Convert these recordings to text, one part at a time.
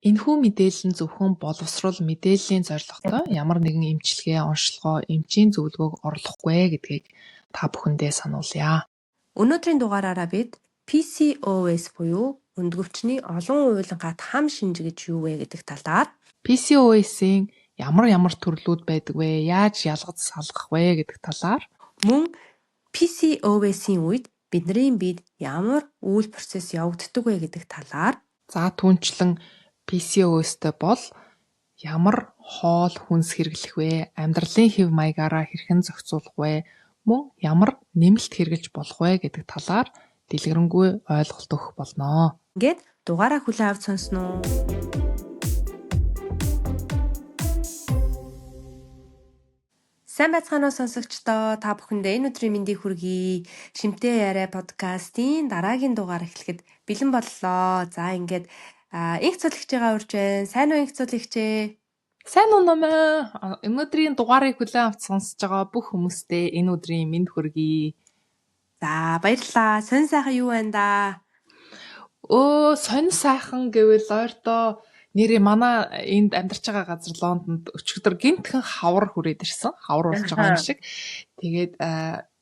Энэхүү мэдээлэл нь зөвхөн боловсрол мэдээллийн зорилготой ямар нэгэн эмчилгээ, онцлогоо, эмчийн зөвлөгөөг орлохгүй гэдгийг та бүхэндээ сануулъя. Өнөөдрийн дугаараараа бид PCOS буюу өндгөвчний олон уйлангаат хам шинж гэж юу вэ гэдэг талаар PCOS-ийн ямар төрлүүд байдаг вэ? Яаж ялгаж салгах вэ гэдэг талаар мөн PCOS-ийн үед бидний биед ямар үйл процесс явагддаг вэ гэдэг талаар за түүнчлэн PCOS-тэй бол ямар хоол хүнс хэрэглэх вэ? Амьдралын хэв маягаараа хэрхэн зохицуулах вэ? Мөн ямар нэмэлт хэрэглэж болох вэ гэдэг талаар дэлгэрэнгүй ойлголт өгөх болно. ингээд дугаараа хүлээн авч сонсноо. Сайн байцгаана уу сонсогчдоо, та бүхэндээ энэ өдрийн мэндийг хүргэе. Шимтэй яриа подкастын дараагийн дугаар эхлэхэд бэлэн боллоо. За ингээд инх цолигчгаа урьж байна. Сайн уу инх цолигчээ? Сайн уу намаа. Өнөөдрийн дугаарыг хүлээн авч сонсож байгаа бүх хүмүүстээ энэ өдрийн мэнд хүргэе. За баярлалаа. Сонь сайхан юу байна да? Сонь сайхан гэвэл ойртоо нэрээ манай энд амьдарч байгаа газар Лондонд өчигдөр гинтхэн хавар хүрээд ирсэн. Хавар болж байгаа юм шиг. Тэгээд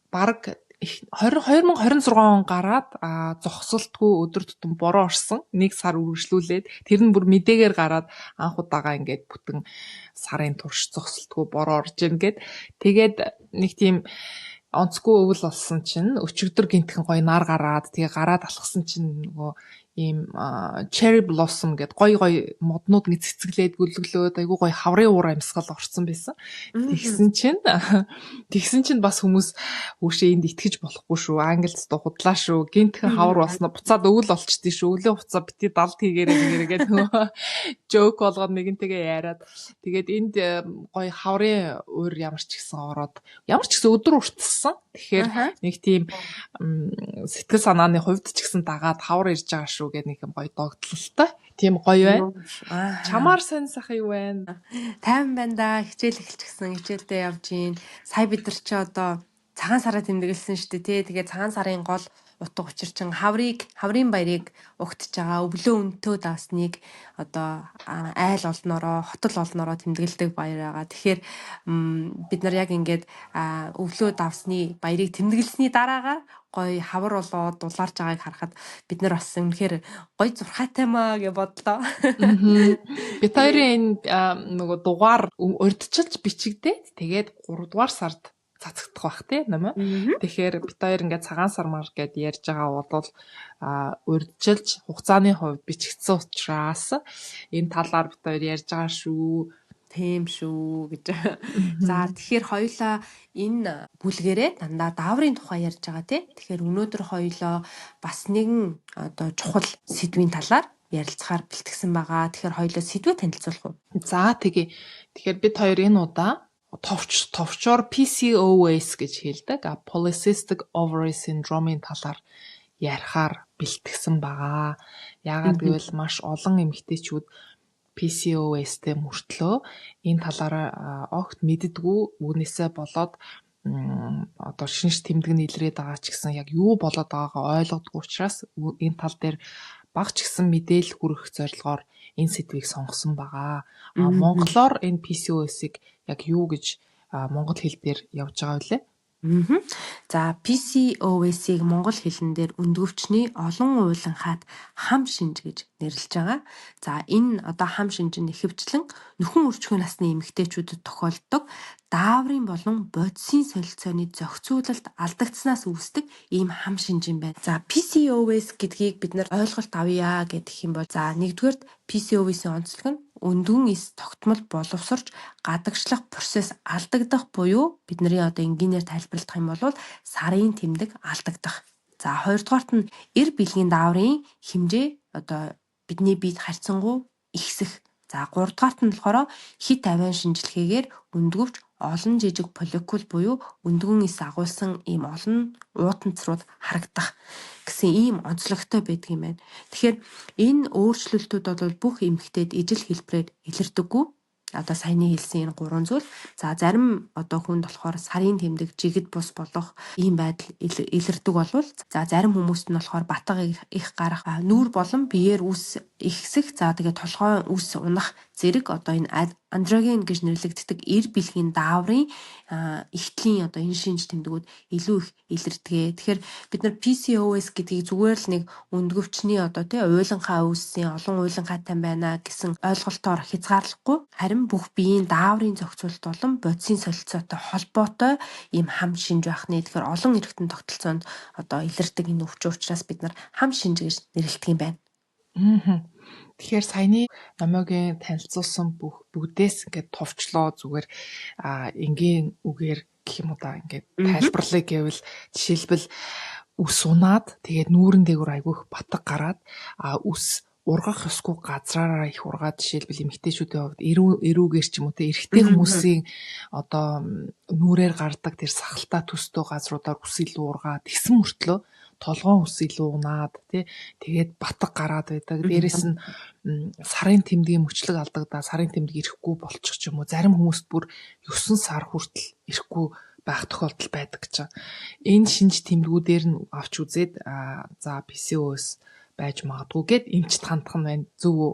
баг 2026 он гараад зогсолтгүй өдөр тутам бороо орсон. 1 сар үргэлжлүүлээд тэр нь бүр мэдээгээр гараад анх удаага ингээд бүтэн сарын турш зогсолтгүй бороо орж ийн гэд. Тэгээд нэг тийм онцгүй өвөл болсон чинь өчигдөр гинтхэн гоё нар гараад тэгээ гараад алхсан чинь нөгөө ийм cherry blossom гэд гоё моднууд ингэ цэцгэлээд гүлгэлөөд айгуу гоё хаврын уур амьсгал орсон байсан. Тэгсэн чинь бас хүмүүс хүүшээ энд итгэж болохгүй шүү. Англид доо худлаа шүү. Гинтхэн хавар болсноо буцаад өвөл олчдээ шүү. Өвлийн хуцаа бити далд хийгээрээ нөгөө joke болгоод нэгэнтэйгээ яриад тэгээд энд гоё хаврын уур ямар ч гэсэн ороод ямар ч гэсэн өдөр уртсан. Тэгэхээр нэг тийм сэтгэл санааны хувьд ч гэсэн дагаад хавар ирж байгаа шүү гэдэг нэг юм гоё догтлолтой. Тийм гоё байна. Чамаар сонь сайхан юу байна? Тайван байна да. Хичээл эхэлчихсэн. Хичээлдээ явж гин. Сая бид нар чи одоо цагаан сараа тэмдэглэсэн шүү дээ, тий. Тэгээ цагаан сарын гол утга учир чин хаврын баярыг угтж байгаа. Өвлөө өнтөө даасныг одоо айл олноороо, хотол олноороо тэмдэглэдэг баяр байгаа. Тэгэхээр бид нар яг ингээд өвлөө давсны баярыг тэмдэглэсний дараагаар гоё хавар болоод дулаарж байгааг харахад бид нар бас үнэхээр гоё зурхаатай маа гэж бодлоо. Бид хоёрын нөгөө дугаар урьдчилж бичигдээд тэгээд 3 дугаар сард цацагдах бах тий нэмэ. Тэгэхээр бид хоёр ингээд цагаан сар мар гэд ярьж байгаа бол урьдчилж хугацааны хувьд бичигдсэн учраас энэ талаар бид хоёр ярьж байгаа шүү. Тийм шүү гэж. За тэгэхээр хоёулаа энэ бүлгэрээ дандаа дааврын тухай ярьж байгаа тий. Тэгэхээр өнөөдөр хоёулаа бас нэгэн одоо чухал сэдвийн талаар ярилцахаар бэлтгэсэн байгаа. Тэгэхээр хоёулаа сэдвээ танилцуулах уу? За тэгэхээр бид хоёр энэ удаа товчоор PCOS гэж хэлдэг. Polycystic ovary syndrome-ийн талаар ярихаар бэлтгэсэн байгаа. Яагаад гэвэл маш олон эмэгтэйчүүд PCOS-тэй мөртлөө энэ талаараа огт мэддэггүй, үүнээсээ болоод одоо шинж тэмдэг нийлрээд байгаа ч гэсэн яг юу болоод байгаагаа ойлгодгүй учраас энэ тал дээр баг ч гэсэн мэдээлэл хүргэх зорилгоор энэ сэдвийг сонгосон байгаа. Монголоор энэ PCOS-ыг яг юу гэж монгол хэл дээр явж байгаа вэ? За PCOS-ыг монгол хэлэн дээр өндгөвчний олон уйланхаат хам шинж гэж нэрлэж байгаа. За энэ одоо хам шинж нь ихэвчлэн нөхөн үржихуйн насны эмэгтэйчүүдэд тохиолддог дааврын болон бодисын солилцооны зохицуулалт алдагдсанаас үүсдэг ийм хам шинж юм байна. За PCOS гэдгийг бид нар ойлголт авъя гэх юм бол за нэгдүгээр PCOS-ийн онцлог нь өндгөн эс тогтмол боловсрч гадагшлах процесс алдагдах буюу бидний одоо энгийнээр тайлбарлах юм бол сарын тэмдэг алдагдах. За хоёрдугаарт нь эр бэлгийн дааврын хэмжээ одоо бидний биед харьцангуй ихсэх. За гуравдугаарт нь болохоор хит авиан шинжилгээгээр өндгөвч олон жижиг молекул буюу өндгөн эс агуулсан ийм олон уутанцрууд харагдах гэсэн ийм онцлогтой байдаг юм байна. Тэгэхээр энэ өөрчлөлтүүд бол бүх эмэгтэйд ижил хэлбэрээр илэрдэггүй. Одоо саяны хэлсэн энэ 3 зүйл. За зарим одоо хүнд болохоор сарын тэмдэг жигд бус болох ийм байдал илэрдэг болвол за зарим хүмүүст нь болохоор батга их гарах, нүүр болон биеэр үс ихсэх, за тэгээд толгой үс унах зэрэг одоо энэ андроген гэж нэрлэгддэг эр бэлгийн дааврын ихтлийн одоо энэ шинж тэмдгүүд илүү их илэрдэг. Тэгэхээр бид нар PCOS гэдгийг зүгээр л нэг өндгөвчний одоо тий уйланхаа үүссэн олон уйланхаатай байна гэсэн ойлголтоор хязгаарлахгүй, харин бүх биеийн дааврын зохицуулалт болон бодисын солилцоотой холбоотой ийм хам шинж байх нэ. Тэгэхээр олон эргэтэн тогтолцоонд одоо илэрдэг энэ өвчин учраас бид нар хам шинж гэж нэрлэдэг юм байна. Тэгэхээр саяны номогийн танилцуулсан бүгдээс ингээд товчлоо зүгээр энгийн үгээр гэх юм уу да ингээд тайлбарлая гэвэл жишээлбэл үс унаад тэгээд нүүрэн дээгүүр айгүйх батг гараад үс ургах ёсгүй газраараа их ургаад жишээлбэл эмэгтэйчүүдийн хувьд эрүүгээр ч юм уу те эрэгтэй хүмүүсийн одоо нүрээр гардаг тэр сахалтай төстэй газруудаар үс илүү ургаад тэгсэн мөртлөө толгоон үс илүү унаад тий тэгээд батг гараад байдаг. Дээрээс нь сарын тэмдгийн мөчлөг алдагдаа сарын тэмдэг ирэхгүй болчих ч юм уу. Зарим хүмүүст бүр 9 сар хүртэл ирэхгүй байх тохиолдол байдаг гэж байна. Энэ шинж тэмдгүүдээр нь авч үзээд за PCOS байж магадгүй гэд эмчт хандах нь байна. Зөв үү?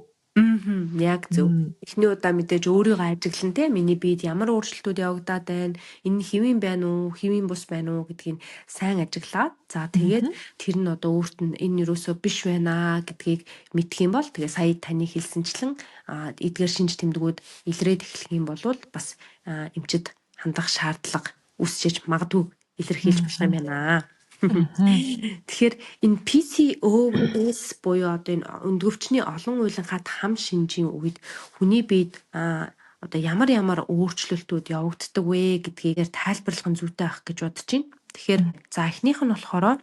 Яг зөв. Эхний удаа мэдээж өөрийгөө ажиглан те миний биед ямар өөрчлөлтүүд явагдаад байна, энэ хэвийн байна уу, хэвийн бус байна уу гэдгийг сайн ажиглаад за тэгээд тэр нь одоо өөрт нь энэ юусоо биш байна гэдгийг мэдэх юм бол тэгээ сая таны хэлсэнчлэн эдгээр шинж тэмдгүүд илрээд эхлэх юм бол бас эмчэд хандах шаардлага үүсчиж магадгүй илэрхийлж болох юм байна. Тэгэхээр энэ PCOS буюу одоо энэ өндгөвчний олон уйланхайд хам шинжийн үед хүний биед одоо ямар өөрчлөлтүүд явагддаг вэ гэдгээр тайлбарлах нь зүйтэй байх гэж бодож байна. Тэгэхээр за эхнийх нь болохоор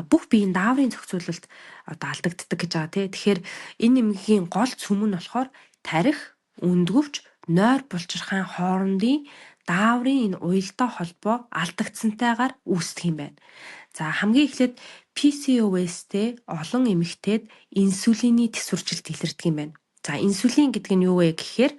бүх биеийн дааврын зохицуулалт одоо алдагддаг гэж байгаа тий. Тэгэхээр энэ эмгэгийн гол цөм нь болохоор тарих, өндгөвч, нойр булчирхайн хоорондын дааврын энэ уялдаа холбоо алдагдсантайгаар үүсдэг юм байна. За хамгийн эхлээд PCOS-тэй олон эмэгтэйд инсулиний төсвөржилт илэрдэг юм байна. За инсулин гэдэг нь юу вэ гэхээр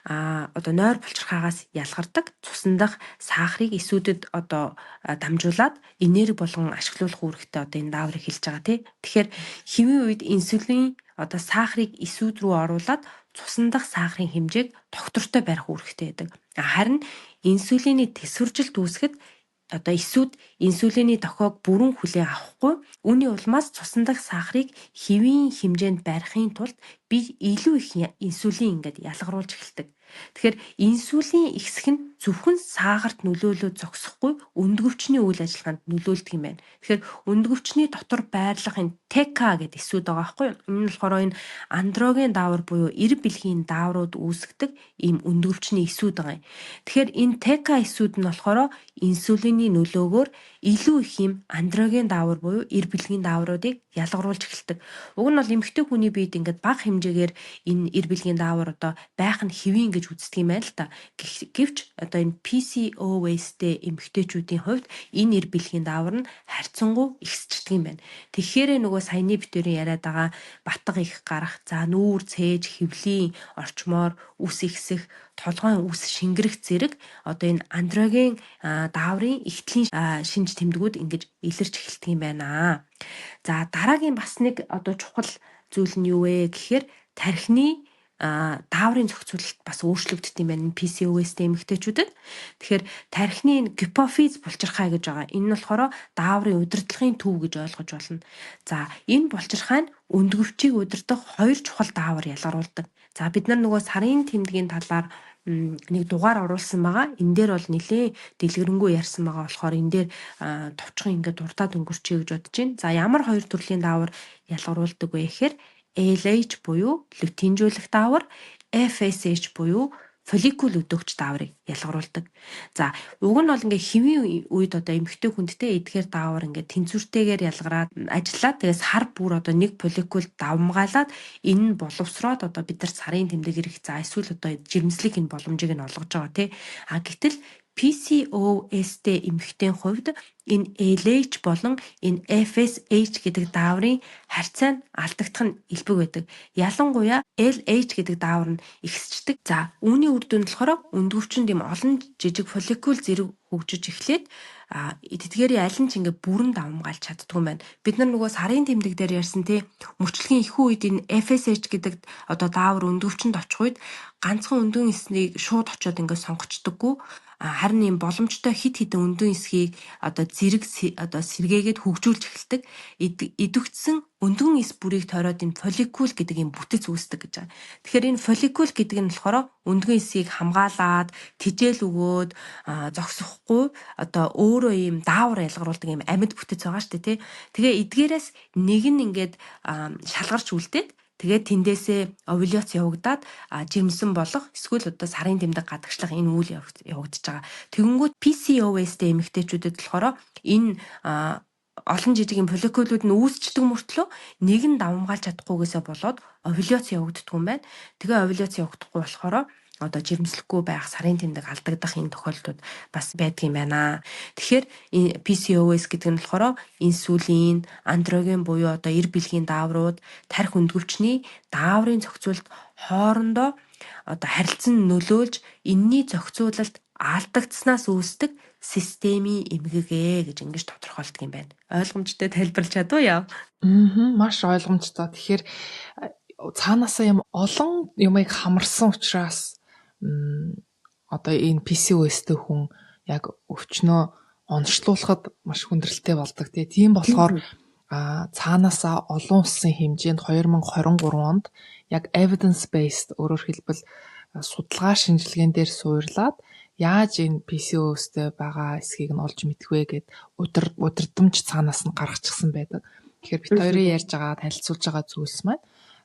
одоо нойр булчирхаагаас ялгардаг цусан дах сахарыг эсүүдэд одоо дамжуулаад энерги болгон ашиглуулах үүрэгтэй одоо энэ дааврыг хэлж байгаа тий. Тэгэхээр хэвийн үед инсулин одоо сахарыг эсүүд рүү оруулаад цусан дах сахарын хэмжээг доктортой барих үүрэгтэй байдаг. Харин инсулины төсвөржилт үүсгэхэд одоо эсүүд инсулины дохиог бүрэн хүлээн авахгүй, үүний улмаас цусан дах сахарыг хэвийн хэмжээнд барихын тулд би илүү их инсулин ингээд ялгаруулж эхэлдэг. Тэгэхээр инсулин ихсэх нь зөвхөн сахарт нөлөөлөө зогсохгүй өндгөвчний үйл ажиллагаанд нөлөөлдөг юм байна. Тэгэхээр өндгөвчний дотор байрлах энэ TK гэдэг эсүүд байгаа байхгүй юу? Энэ болохоор энэ андроген даавар буюу эр бэлгийн дааврууд үүсгдэг ийм өндгөвчний эсүүд байгаа юм. Тэгэхээр энэ TK эсүүд нь болохоор инсулины нөлөөгөөр илүү их юм андроген даавар буюу эр бэлгийн даавруудыг ялгаруулж эхэлдэг. Уг нь бол эмэгтэй хүний биед ингээд бага хэмжээгээр энэ эр бэлгийн даавар одоо байх нь хэвийн гэж үздэг юм байна л та. Гэвч одоо энэ PCOS-тэй эмэгтэйчүүдийн хувьд энэ эр бэлгийн даавар нь харьцангуй ихсчдэг юм байна. Тэгэхээр нөгөө саяны битүүрийн яриад байгаа батга их гарах, за нүүр цээж, хэвлийн орчмоор үс ихсэх, толгойн үс шингэрэх зэрэг одоо энэ андроген дааврын ихтлийн шинж тэмдгүүд ингэж илэрч эхэлдэг юм байна. За дараагийн бас нэг одоо чухал зүйл нь юу вэ гэхээр тархины дааврын зохицуулалт бас өөрчлөгддөг юм байна PCOS-тэй эмэгтэйчүүдэд. Тэгэхээр тархины гипофиз булчирхай гэж байгаа. Энэ нь болохоор дааврын удирдлагын төв гэж ойлгож болно. За энэ булчирхай нь өндгөвчийг удирдах хоёр чухал даавар ялгаруулдаг. За бид нар нөгөө сарын тэмдгийн талаар нэг дугаар оруулсан байгаа. Энэ дээр бол нэлээд дэлгэрэнгүй ярьсан байгаа болохоор энэ дээр товчхон ингээд дуртаад өнгөрчээ гэж бодож байна. За ямар хоёр төрлийн даавар ялгаруулдаг вэ гэхээр LH буюу лютинжүүлэх даавар, FSH буюу фолликул өдөөгч дааврыг ялгаруулдаг. За уг нь бол ингээ хэвийн үед одоо эмэгтэй хүндтэй эдгээр даавар ингээ тэнцвэртэйгээр ялгараад ажиллаад тэгээс хар бүр одоо нэг фолликул давмгаалаад энэ нь боловсроод одоо бид нар сарын тэмдэг ирэх за эсвэл одоо жирэмслэх энэ боломжийг нь олгож байгаа тий. Гэтэл PCOS-тэй эмэгтэйн хувьд энэ LH болон энэ FSH гэдэг дааврын харьцаа нь алдагдах нь элбэг байдаг. Ялангуяа LH гэдэг даавар нь ихсчдэг. За үүний үр дүн болохоор өндгөвчөнд юм олон жижиг фолликул зэрэг хөгжиж эхлээд эдгээрийн аль нь ч ингээ бүрэн давмгаалж чаддгүй юм байна. Бид нар нөгөө сарын тэмдэг дээр ярьсан тий мөрчлөгийн их үед энэ FSH гэдэг одоо даавар өндгөвчөнд очих үед ганцхан өндгөн эснийг шууд очиод ингээ сонгочдоггүй. Харин ийм боломжтой хит хитэн өндөн эсхийг одоо зэрэг одоо сэргээгээд хөгжүүлж эхэлдэг. Идэвхжсэн өндгөн эс бүрийг тойроод энэ фолликул гэдэг юм бүтэц үүсдэг гэж байгаа. Тэгэхээр энэ фолликул гэдэг нь болохоор өндгөн эсхийг хамгаалаад тижэл өгөөд зогсохгүй одоо өөрөө ийм даавар ялгаруулдаг ийм амьд бүтэц байгаа шүү дээ тий. Тэгээ эдгээрээс нэг нь ингээд шалгарч үлдээд тэгээд тэндээсээ овуляц явагдаад жирэмсэн болох эсвэл одоо сарын тэмдэг гадагшлах энэ үйл явагдаж байгаа. Тэгэнгүүт PCOS-тэй эмэгтэйчүүдэд болохоор энэ олон жижигэн фолликулууд нь үүсчдэг мөртлөө нэг нь давмгаалж чадахгүйгээсээ болоод овуляц явагддаг юм байна. Тэгээ овуляц явагдахгүй болохоор одоо жирэмслэхгүй байх сарын тэмдэг алдагдах энэ тохиолдлууд бас байдаг юм байна. Тэгэхээр PCOS гэдэг нь болохоор инсулин, андроген буюу одоо эр бэлгийн дааврууд, тархи өндгөвчний дааврын зохицуулалт хоорондоо одоо харилцан нөлөөлж энэний зохицуулалт алдагдсанаас үүсдэг системийн эмгэгээ гэж ингэж тодорхойлдог юм байна. Ойлгомжтой тайлбарлаж чадваа яа? Маш ойлгомжтой. Тэгэхээр цаанаасаа юм олон юмыг хамарсан учраас одоо энэ PCOS-тэй хүн яг өвчнөө онцлуулахад маш хүндрэлтэй болдог. Тийм болохоор цаанаасаа олон улсын хэмжээнд 2023 онд яг evidence based өөрөөр хэлбэл судалгаа шинжилгээнд дээр суурлаад яаж энэ PCOS-тэй байгаа эсхийг нь олж мэдэх вэ гэд удирдамж цаанаас нь гаргачихсан байдаг. Тэгэхээр бид хоёрын ярьж байгаа танилцуулж байгаа зүйлс маань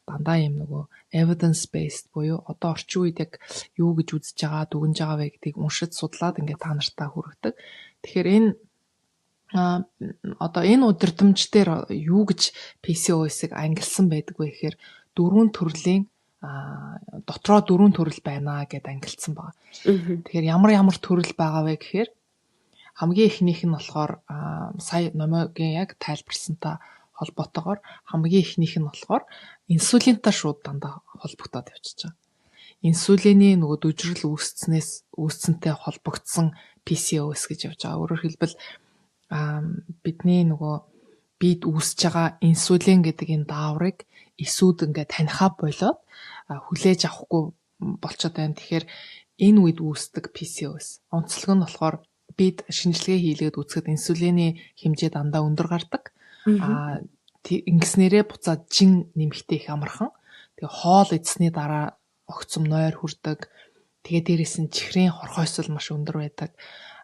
дандаа юм нөгөө evidence based буюу одоо орчин үед яг юу гэж үзэж байгаа, дүгнж байгаа вэ гэдгийг уншиж судлаад ингээд та нартаа хүргэдэг. Тэгэхээр энэ одоо энэ удирдамж дээр юу гэж PCOS-ыг ангилсан байдаг вэ гэхээр дөрвөн төрлийн дотроо дөрвөн төрөл байна гэд ангилсан байна. Тэгэхээр ямар төрөл байгаа вэ гэхээр хамгийн эхнийх нь болохоор сая номогийн яг тайлбарсантай холбоотойгоор хамгийн эхнийх нь болохоор инсулинтай шууд дандаа холбогдоод явчихж байгаа. Инсулины нөгөө дүжрэл үүсцэнтэй холбогдсон PCOS гэж явж байгаа. Өөрөөр хэлбэл бидний нөгөө бид үүсэж байгаа инсулин гэдэг энэ дааврыг эсүүд ингээд танихаа болоод хүлээж авахгүй болчиход байна. Тэгэхээр энэ үед үүсдэг PCOS. Онцлог нь болохоор бид шинжилгээ хийлгээд үзэхэд инсулины хэмжээ дандаа өндөр гардаг. Ингэснээрээ буцаад жин нэмэхтэй их амархан. Тэгээ хоол идсний дараа огцом нойр хүрдэг. Тэгээ дээрээс нь чихрийн хорхойсол маш өндөр байдаг.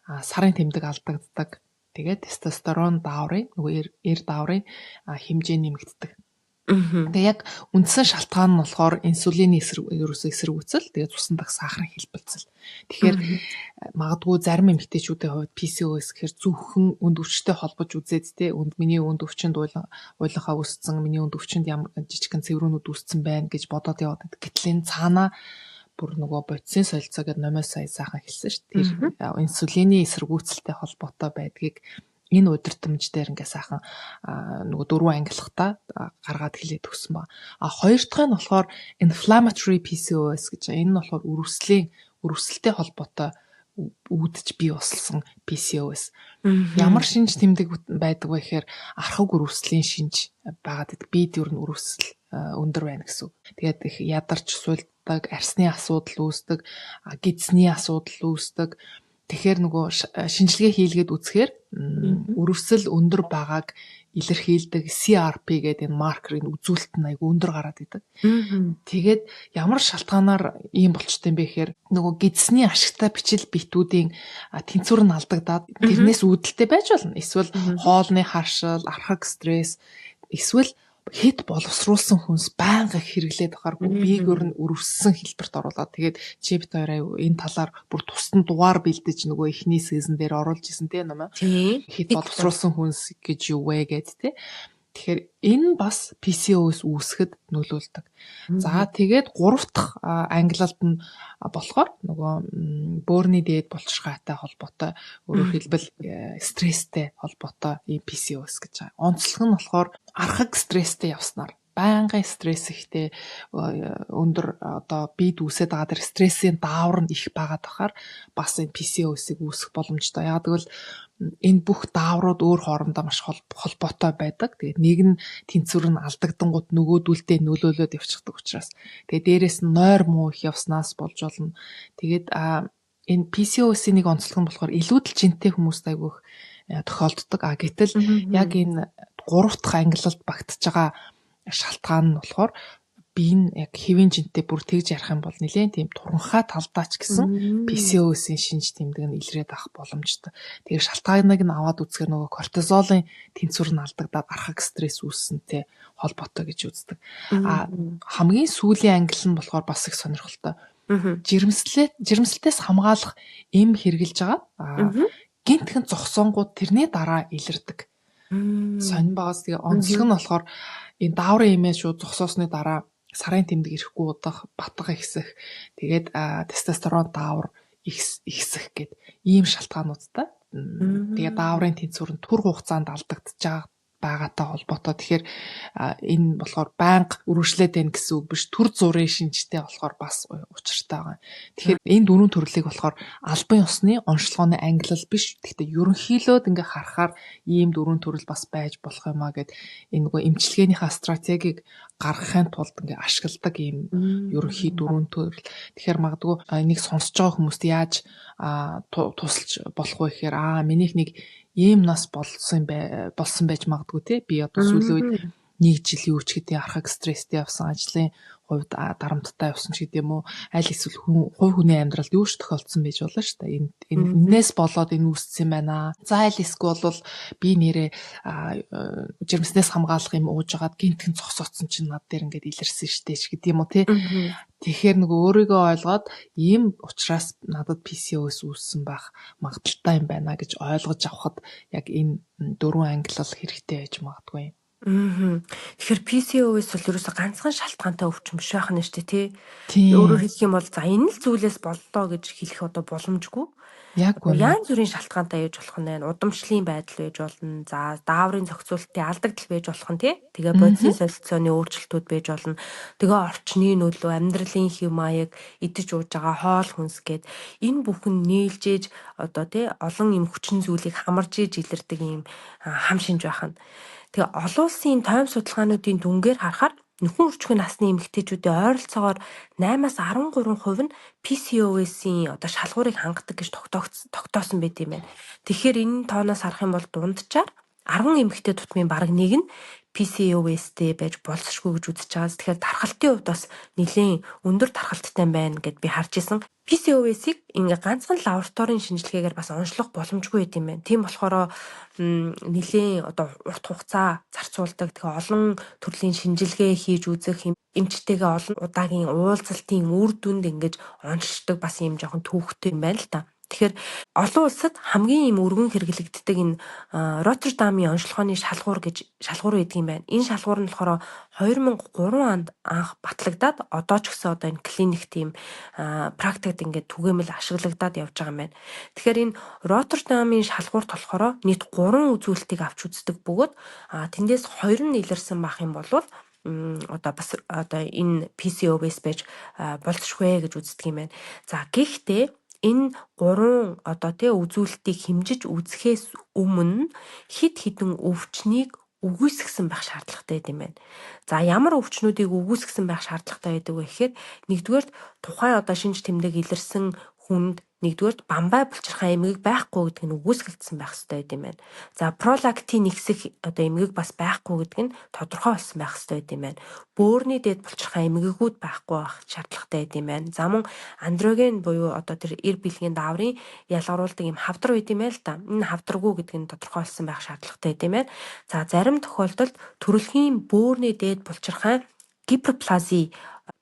Сарын тэмдэг алдагддаг. Тэгээд тестостерон дааврын нөгөө эр дааврын хэмжээ нэмэгддэг. Тэгээ яг үндсэн шалтгаан нь болохоор инсулины эсрэгүүцэл, тэгээ цусан дах сахарын хэлбэлцэл. Тэгэхээр магадгүй зарим эмэгтэйчүүдийн хувьд PCOS гэхээр зөвхөн өнд өвчтэй холбож үзээд миний өнд өвчөнд уйлахаа үүссэн, миний өнд өвчөнд ямар жижигхэн цэврүүнүүд үүссэн байна гэж бодоод яваад. Гэтэл энэ цаанаа бүр нөгөө бодисын солилцоо гэдэг номоос сая сайхан хэлсэн шүү дээ. Тэр инсулины эсрэгүүцэлтэй холбоотой байдгийг энэ удирдамж дээр ингээ сайхан нөгөө дөрвөн ангилахтаа гаргаад хэлээд өгсөн ба. Хоёр дахь нь болохоор inflammatory PCOS гэж. Энэ нь болохоор өрөвсөлтэй холбоотой үүдэж бий болсон PCOS. Ямар шинж тэмдэг байдаг вэ гэхээр архаг өрөвслийн шинж байгаад байдаг. Бид ер нь өрөвсөл өндөр байна гэсэн үг. Тэгээд их ядарч суулдаг, арсны асуудал үүсдэг, гидсний асуудал үүсдэг. Тэгэхээр нөгөө шинжилгээ хийлгээд үзэхээр өрөвсөл өндөр байгааг илэрхийлдэг CRP гэдэг энэ маркерын үзүүлэлт нь айгүй өндөр гараад идэг. Тэгээд ямар шалтгаанаар ийм болчтой юм бэ гэхээр нөгөө гидсний ашигтай бичил битүүдийн тэнцвэр нь алдагдаад тэрнээс үүдэлтэй байж болно. Эсвэл хоолны харшил, архаг стресс, эсвэл хэд боловсруулсан хүнс байнга хэрэглээд байхааргүй биег өрөвссөн хэлбэрт оруулаад тэгээд чи бит хоёроо энэ талаар бүр тусдан дугаар бэлдэж нөгөө ихний сизон дээр оруулж исэн тийм юм аа. Хэд боловсруулсан хүнс гэж юу вэ гэд тийм. Тэгэхээр энэ бас PCOS үүсгэхэд нөлөөлдөг. За тэгээд 3 дахь ангилалд нь болохоор нөгөө бөөрийн дээд булчирхайтай холбоотой, өөрөөр хэлбэл стресстэй холбоотой ийм PCOS гэж байгаа. Онцлог нь болохоор архаг стресстэй явснаар байнгын стресс ихтэй өндөр одоо бид үүсээд байгаа тэр стрессийн даавар нь их байгаад байхаар бас энэ PCOS-ыг үүсгэх боломжтой. Яг тэгвэл энэ бүх дааврууд өөр хоорондоо маш холбоотой байдаг. Тэгээд нэг нь тэнцвэр нь алдагдангууд нөгөөдүүлдээ нөлөөлөд явчихдаг учраас. Тэгээд дээрэс нь нойр муу их явснаас болж болно. Тэгээд энэ PCOS-ийн нэг онцлог нь болохоор илүүдэл жинтэй хүмүүст айгүйх тохиолддог. Гэтэл яг энэ 3 дахь ангилалд багтж байгаа шалтгаан нь болохоор би энэ яг хэвийн жинтэй бүр тэгж ярих юм бол нэлээд тийм туранхай талдаач гэсэн PCOS-ийн шинж тэмдэг нь илрээд авах боломжтой. Тэгээ шалтгааныг нь аваад үзэхээр нөгөө кортизолын тэнцвэр нь алдагдаад архаг стресс үүссэнтэй холбоотой гэж үздэг. Хамгийн сүүлийн ангил нь болохоор бас их сонирхолтой. Жирэмслэлтээс хамгаалах эм хэрглэж байгаа. Гинтхэн зогсоонгууд тэрний дараа илэрдэг. Сонин байгаас тэгээ онцлог нь болохоор энэ дааврын эмээ шууд зогсоосны дараа сарын тэмдэг ирэхгүй удах, батга ихсэх, тэгээд тестостерон даавар ихсэх гэд ийм шалтгаануудтай. Тэгээд дааврын тэнцвэр нь түр хугацаанд алдагдаж байгаатай холбоотой. Тэгэхээр энэ болохоор байнга үргэлжлээд байна гэсэн үг биш. Түр зургийн шинжтэй болохоор бас учиртай байгаа. Тэгэхээр энэ дөрвөн төрлийг болохоор албан ёсны онцлогооны ангилал биш. Гэхдээ ерөнхийлөөд ингээ харахаар ийм дөрвөн төрөл бас байж болох юм а гэд энэ нөгөө эмчилгээнийхээ стратегийг гаргахын тулд ингээ ашигладаг ийм ерөнхий дөрвөн төрөл. Тэгэхээр магадгүй энийг сонсож байгаа хүмүүст яаж тусалж болох вэ гэхээр минийх нэг ийм нас болсон байж магадгүй те. Би одоо сүүлийн үед 1 жилийн үеч гэдэг архаг стресстэй явсан, ажлын хувьд дарамттай явсан ч гэдэг юм уу. Аль эсвэл хувь хүний амьдралд юу ч тохиолдсон байж болно шүү дээ. Энээс болоод энэ үүссэн байна. За аль эсвэл бол би нэрээ жирэмснээс хамгаалах юм ууж агаад гинтхэн зогсооцсон чинь над дээр ингээд илэрсэн шүү дээ ч гэдэг юм уу те. Тэгэхээр нөгөө өөрийгөө ойлгоод ийм учраас надад PCOS үүссэн байх магадaltaй юм байна гэж ойлгож авахд яг энэ дөрвөн ангилал хэрэгтэй байж магадгүй юм. Тэгэхээр PCOS бол ерөөсө ганцхан шалтгаантай өвчин биш байх нь шүү дээ тий. Өөрөөр хэлэх юм бол за энэ л зүйлээс боллоо гэж хэлэх одоо боломжгүй. Яг янз бүрийн шалтгаантай яж болох нь удамшлын байдал байж болно. За дааврын зохицуулалтын алдагдал байж болох нь тий. Тэгээ бодисын солилцооны өөрчлөлтүүд байж болно. Тэгээ орчны нөлөө, амьдралын хэв маяг, идэж ууж байгаа хоол хүнс гээд энэ бүхэн нийлжээж одоо тий олон юм хүчин зүйлийг хамарж иж илэрдэг юм хам шинж байх нь. Тэгээ олон улсын тойм судалгаануудын дүнгээр харахаар нөхөн өрчгөн насны эмэгтэйчүүдийн ойролцоогоор 8-аас 13% нь PCOS-ийн одоо шалгуурыг хангадаг гэж тогтоосон байт юм байна. Тэгэхээр энэ тооноос харах юм бол дунджаар 10 эмэгтэй тутмын бараг нэг нь PCOS-тэй байж болцсошгүй гэж үзэж байгаа. Тэгэхээр тархалтын хувьд бас нэлээд өндөр тархалттай байна гэд би харж исэн. PCOS-ийг ингээ ганцхан лабораторийн шинжилгээгээр бас онцлох боломжгүй байт юм байна. Тийм болохоор нэлээд одоо урт хугацаа зарцуулдаг. Тэгэхээр олон төрлийн шинжилгээ хийж үзэх эмчтэйгээ олон удаагийн уулзалтын үр дүнд ингэж онцлдог бас юм жоохон төвөгтэй юм байна л та. Тэгэхээр олон улсад хамгийн им өргөн хэрэглэгддэг энэ Роттердамын онцлогооны шалгуур байдаг юм байна. Энэ шалгуур нь болохоор 2003 онд анх батлагдаад одоо ч гэсэн одоо энэ клиник тийм практикад ингээд түгээмэл ашиглагдаад явж байгаа юм байна. Тэгэхээр энэ Роттердамын шалгуурт болохоор нийт 3 үзүүлэлтийг авч үздэг бөгөөд тэндээс 2 нь илэрсэн байх юм бол одоо бас одоо энэ PCOS байж болцшгүй гэж үздэг юм байна. За гэхдээ энэ 3 одоо тий үзүүлэлтийг хэмжиж үзэхээс өмнө хид хідэн өвчнийг үгүйсгсэн байх шаардлагатай юм байна. За ямар өвчнүүдийг үгүйсгсэн байх шаардлагатай байдаг вэ гэхээр нэгдүгээр тухайн одоо шинж тэмдэг илэрсэн хүнд нэгдүгээр бамбай булчирхай эмгэг байхгүй гэдэг нь үгүйсгэлдсэн байх хэрэгтэй юм байна. За пролактин ихсэх одоо эмгэг бас байхгүй гэдэг нь тодорхой болсон байх хэрэгтэй юм байна. Бөөрийн дээд булчирхай эмгэгүүд байхгүй байх шаардлагатай юм байна. За мөн андроген буюу одоо тэр эр бэлгийн дааврын ялгаруулдаг юм хавдар байт юм байл та. Энэ хавдаргүй гэдэг нь тодорхой болсон байх шаардлагатай юм байна. За зарим тохиолдолд төрөлхийн бөөрийн дээд булчирхай гиперплази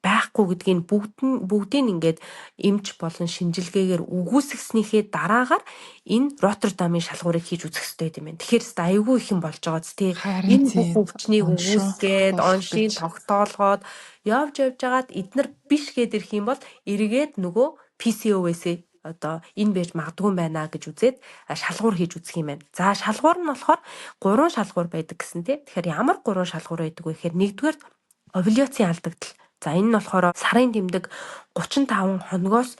байх байхгүй гэдгийг бүгдийг ингээд эмч болон шинжилгээгээр үгүйсгэснийхээ дараагаар энэ Роттердамын шалгуурыг хийж үзэх хэрэгтэй юм байна. Тэгэхээр айгүй их юм болж байгаа зү. Харин Энэ бүх тийм өвчнийг оншоо үгүйсгээд, тогтоолох оншийн гэж. тогтоолгоод явж яагаад эднэр биш гээд ирэх юм бол эргээд нөгөө PCOS-ээ одоо энэ байж магадгүй байна гэж үзээд шалгуур хийж үзэх юм байна. За шалгуур нь болохоор 3 шалгуур байдаг гэсэн тий. Тэгэхээр ямар 3 шалгуур байдаг вэ гэхээр нэгдүгээр овуляцийн алдагдал. За энэ нь болохоор сарын тэмдэг 35 хоногоос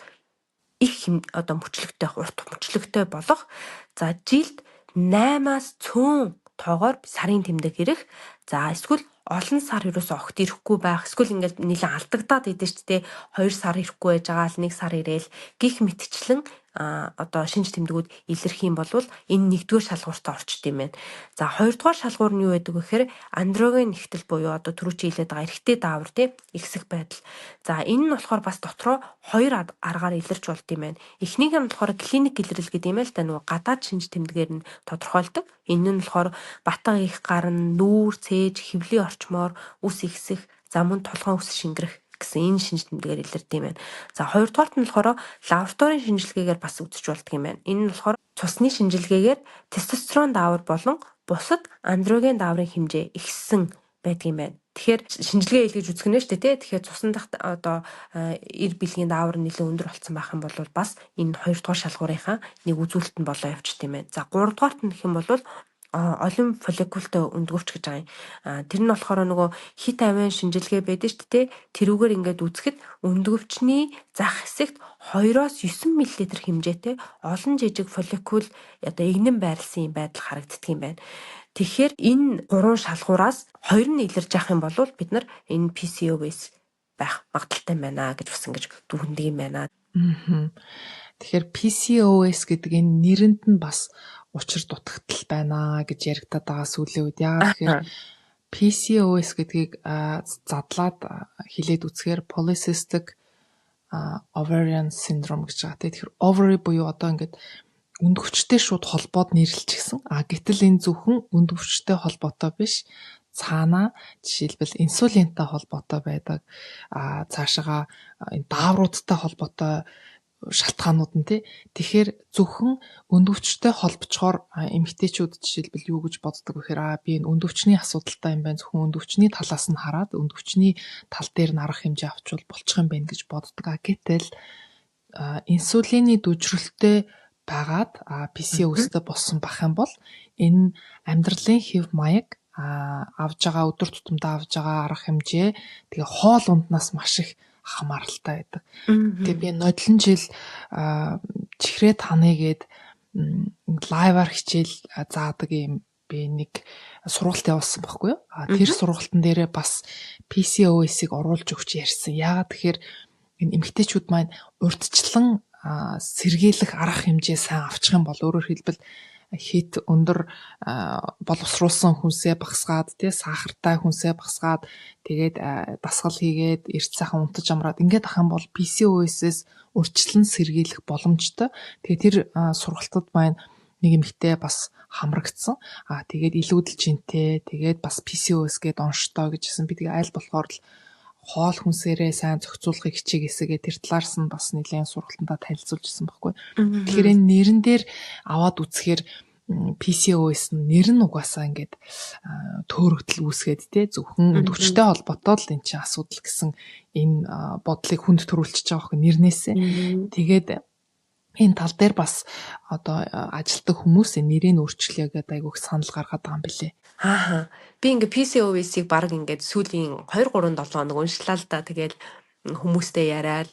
их одоо мөчлөгтэй, урт мөчлөгтэй болох за жилд 8-аас цөөн тоогоор сарын тэмдэг ирэх. За эсвэл олон сар ерөөсөө огт ирэхгүй байх. Эсвэл ингээд нэлээд алдагдаад идэв ч тий 2 сар ирэхгүй байж байгаа л 1 сар ирээл гих мэтчлэн одоо шинж тэмдгүүд илэрх юм бол энэ нэгдүгээр шалгууртаа орчд юм байна. За хоёрдугаар шалгуур нь юу байдаг вэ гэхээр андроген нэгтэл буюу одоо түрүү чи хэлээд байгаа эрэгтэй даавар тий ихсэх байдал. За энэ нь болохоор бас дотроо 2 аргаар илэрч болд юм байна. Эхнийг нь болохоор клиник илрэл гэдэг юм л да нөгөө гадаад шинж тэмдгээр нь тодорхойлдог. Энэ нь болохоор батга их гарна, нүүр, цээж, хөвлийн орчмоор үс ихсэх, за мөн толгойн үс шингэрэх гэсэн энэ шинж тэмдгээр илэрдэг юм байна. За хоёрдугаарт нь болохоор лабораторийн шинжилгээгээр бас үзэж болдог юм байна. Энэ нь болохоор цусны шинжилгээгээр тестостерон даавар болон бусад андроген дааврын хэмжээ ихссэн байдаг юм байна. Тэгэхээр шинжилгээ хийлгэж үзэх нь шүү дээ тий. Тэгэхээр цусан дахь одоо эр бэлгийн даавар нэлээд өндөр болсон байх юм бол бас энэ хоёрдугаар шалгуурынхаа нэг үзүүлэлт нь болоо явчихд юм байна. За гуравдугаарт нь гэх юм бол олон фолликултай өндгөвч гэж байгаа юм. Тэр нь болохоор нөгөө хит авийн шинжилгээ байдаг шүү дээ. Тэрүүгээр ингээд үзэхэд өндгөвчний зах хэсэгт 2-9 мл хэмжээтэй олон жижиг фолликул одоо игнэн байрлсан юм байдал харагддаг юм байна. Тэгэхээр энэ 3 шалгуураас 2 нь илэрж явах юм бол бид нар энэ PCOS байх магадaltaй байна гэж бас ингэж дүгнэдэг юм байна. Тэгэхээр PCOS гэдэг энэ нэрэнд нь бас учир дутагдал байна гэж яригадаад байгаа сүүлийн үед. Яагаад тэгэхээр PCOS гэдгийг задлаад хэлээд үзэхээр polycystic ovarian syndrome гэж байгаа. Тэгэхээр ovary буюу одоо ингээд өндгөвчтэй шууд холбоод нэрлэлчихсэн. Гэтэл энэ зөвхөн өндгөвчтэй холбоотой биш. Цаана жишээлбэл инсулинтай холбоотой байдаг. Цаашаага энэ даавруудтай холбоотой шалтгаанууд нь тий. Тэгэхээр зөвхөн өндөвчтэй холбочоор эмэгтэйчүүд жишээлбэл юу гэж боддог вэ гэхээр би энэ өндөвчний асуудалтай юм байна. Зөвхөн өндөвчний талаас нь хараад өндөвчний тал дээр нь арга хэмжээ авчвал болчих юм байна гэж боддог. Гэтэл инсулины дүжрэлтэй байгаад PCOS-тэй болсон бах юм бол энэ амьдралын хэв маяг авж байгаа өдөр тутамдаа авж байгаа арга хэмжээ тэгээ хоол унднаас маш их хамааралтай байдаг. Тэгээ би нодлон жил чихрээ таныгээд лайваар хичээл заадаг юм би нэг сургалт явуулсан байхгүй юу? Тэр сургалтын дээрээ бас PCOS-ыг оруулж өгч ярьсан. Яагаад тэгэхээр энэ эмэгтэйчүүд маань урьдчилан сэргийлэх арга хэмжээ сайн авчих юм бол өөрөөр хэлбэл хит өндөр боловсруулсан хүнсээ багсгаад тий сахартай хүнсээ багсгаад тэгээд дасгал хийгээд эрт сайхан унтаж амраад ингээд ах юм бол PCOS-с урьдчилан сэргийлэх боломжтой. Тэгээд тэр сургалтад маань нэг эмэгтэй бас хамрагдсан. Тэгээд илүүдэл жинтэй тэгээд бас PCOS гээд онштой гэжсэн. Би тэгээ аль болохоор л хоол хүнсээрээ сайн зохицуулахыг хичээгээсгээ тэр талаарс нь бас нэлээд сургалтандаа танилцуулжсэн байхгүй. Тэгэхээр энэ нэрэн дээр аваад үзэхээр PCOS нэр нь угаасаа ингээд төөрөгдөл үүсгээд те зөвхөн өндөвчтэй холбоотой л энэ чинь асуудал гэсэн энэ бодлыг хүнд төрүүлчихэж байгаа хөө нэрнээсээ. Тэгээд энэ тал дээр бас одоо ажилтдаг хүмүүс нэрийг өөрчлөе гэдэг айгүйх санал гаргаад байгаа юм билэ. Би ингээ PCOS-ийг баг ингээд сүүлийн 2-3-7 хоног уншлаа л да. Тэгээд хүмүүстэй яриад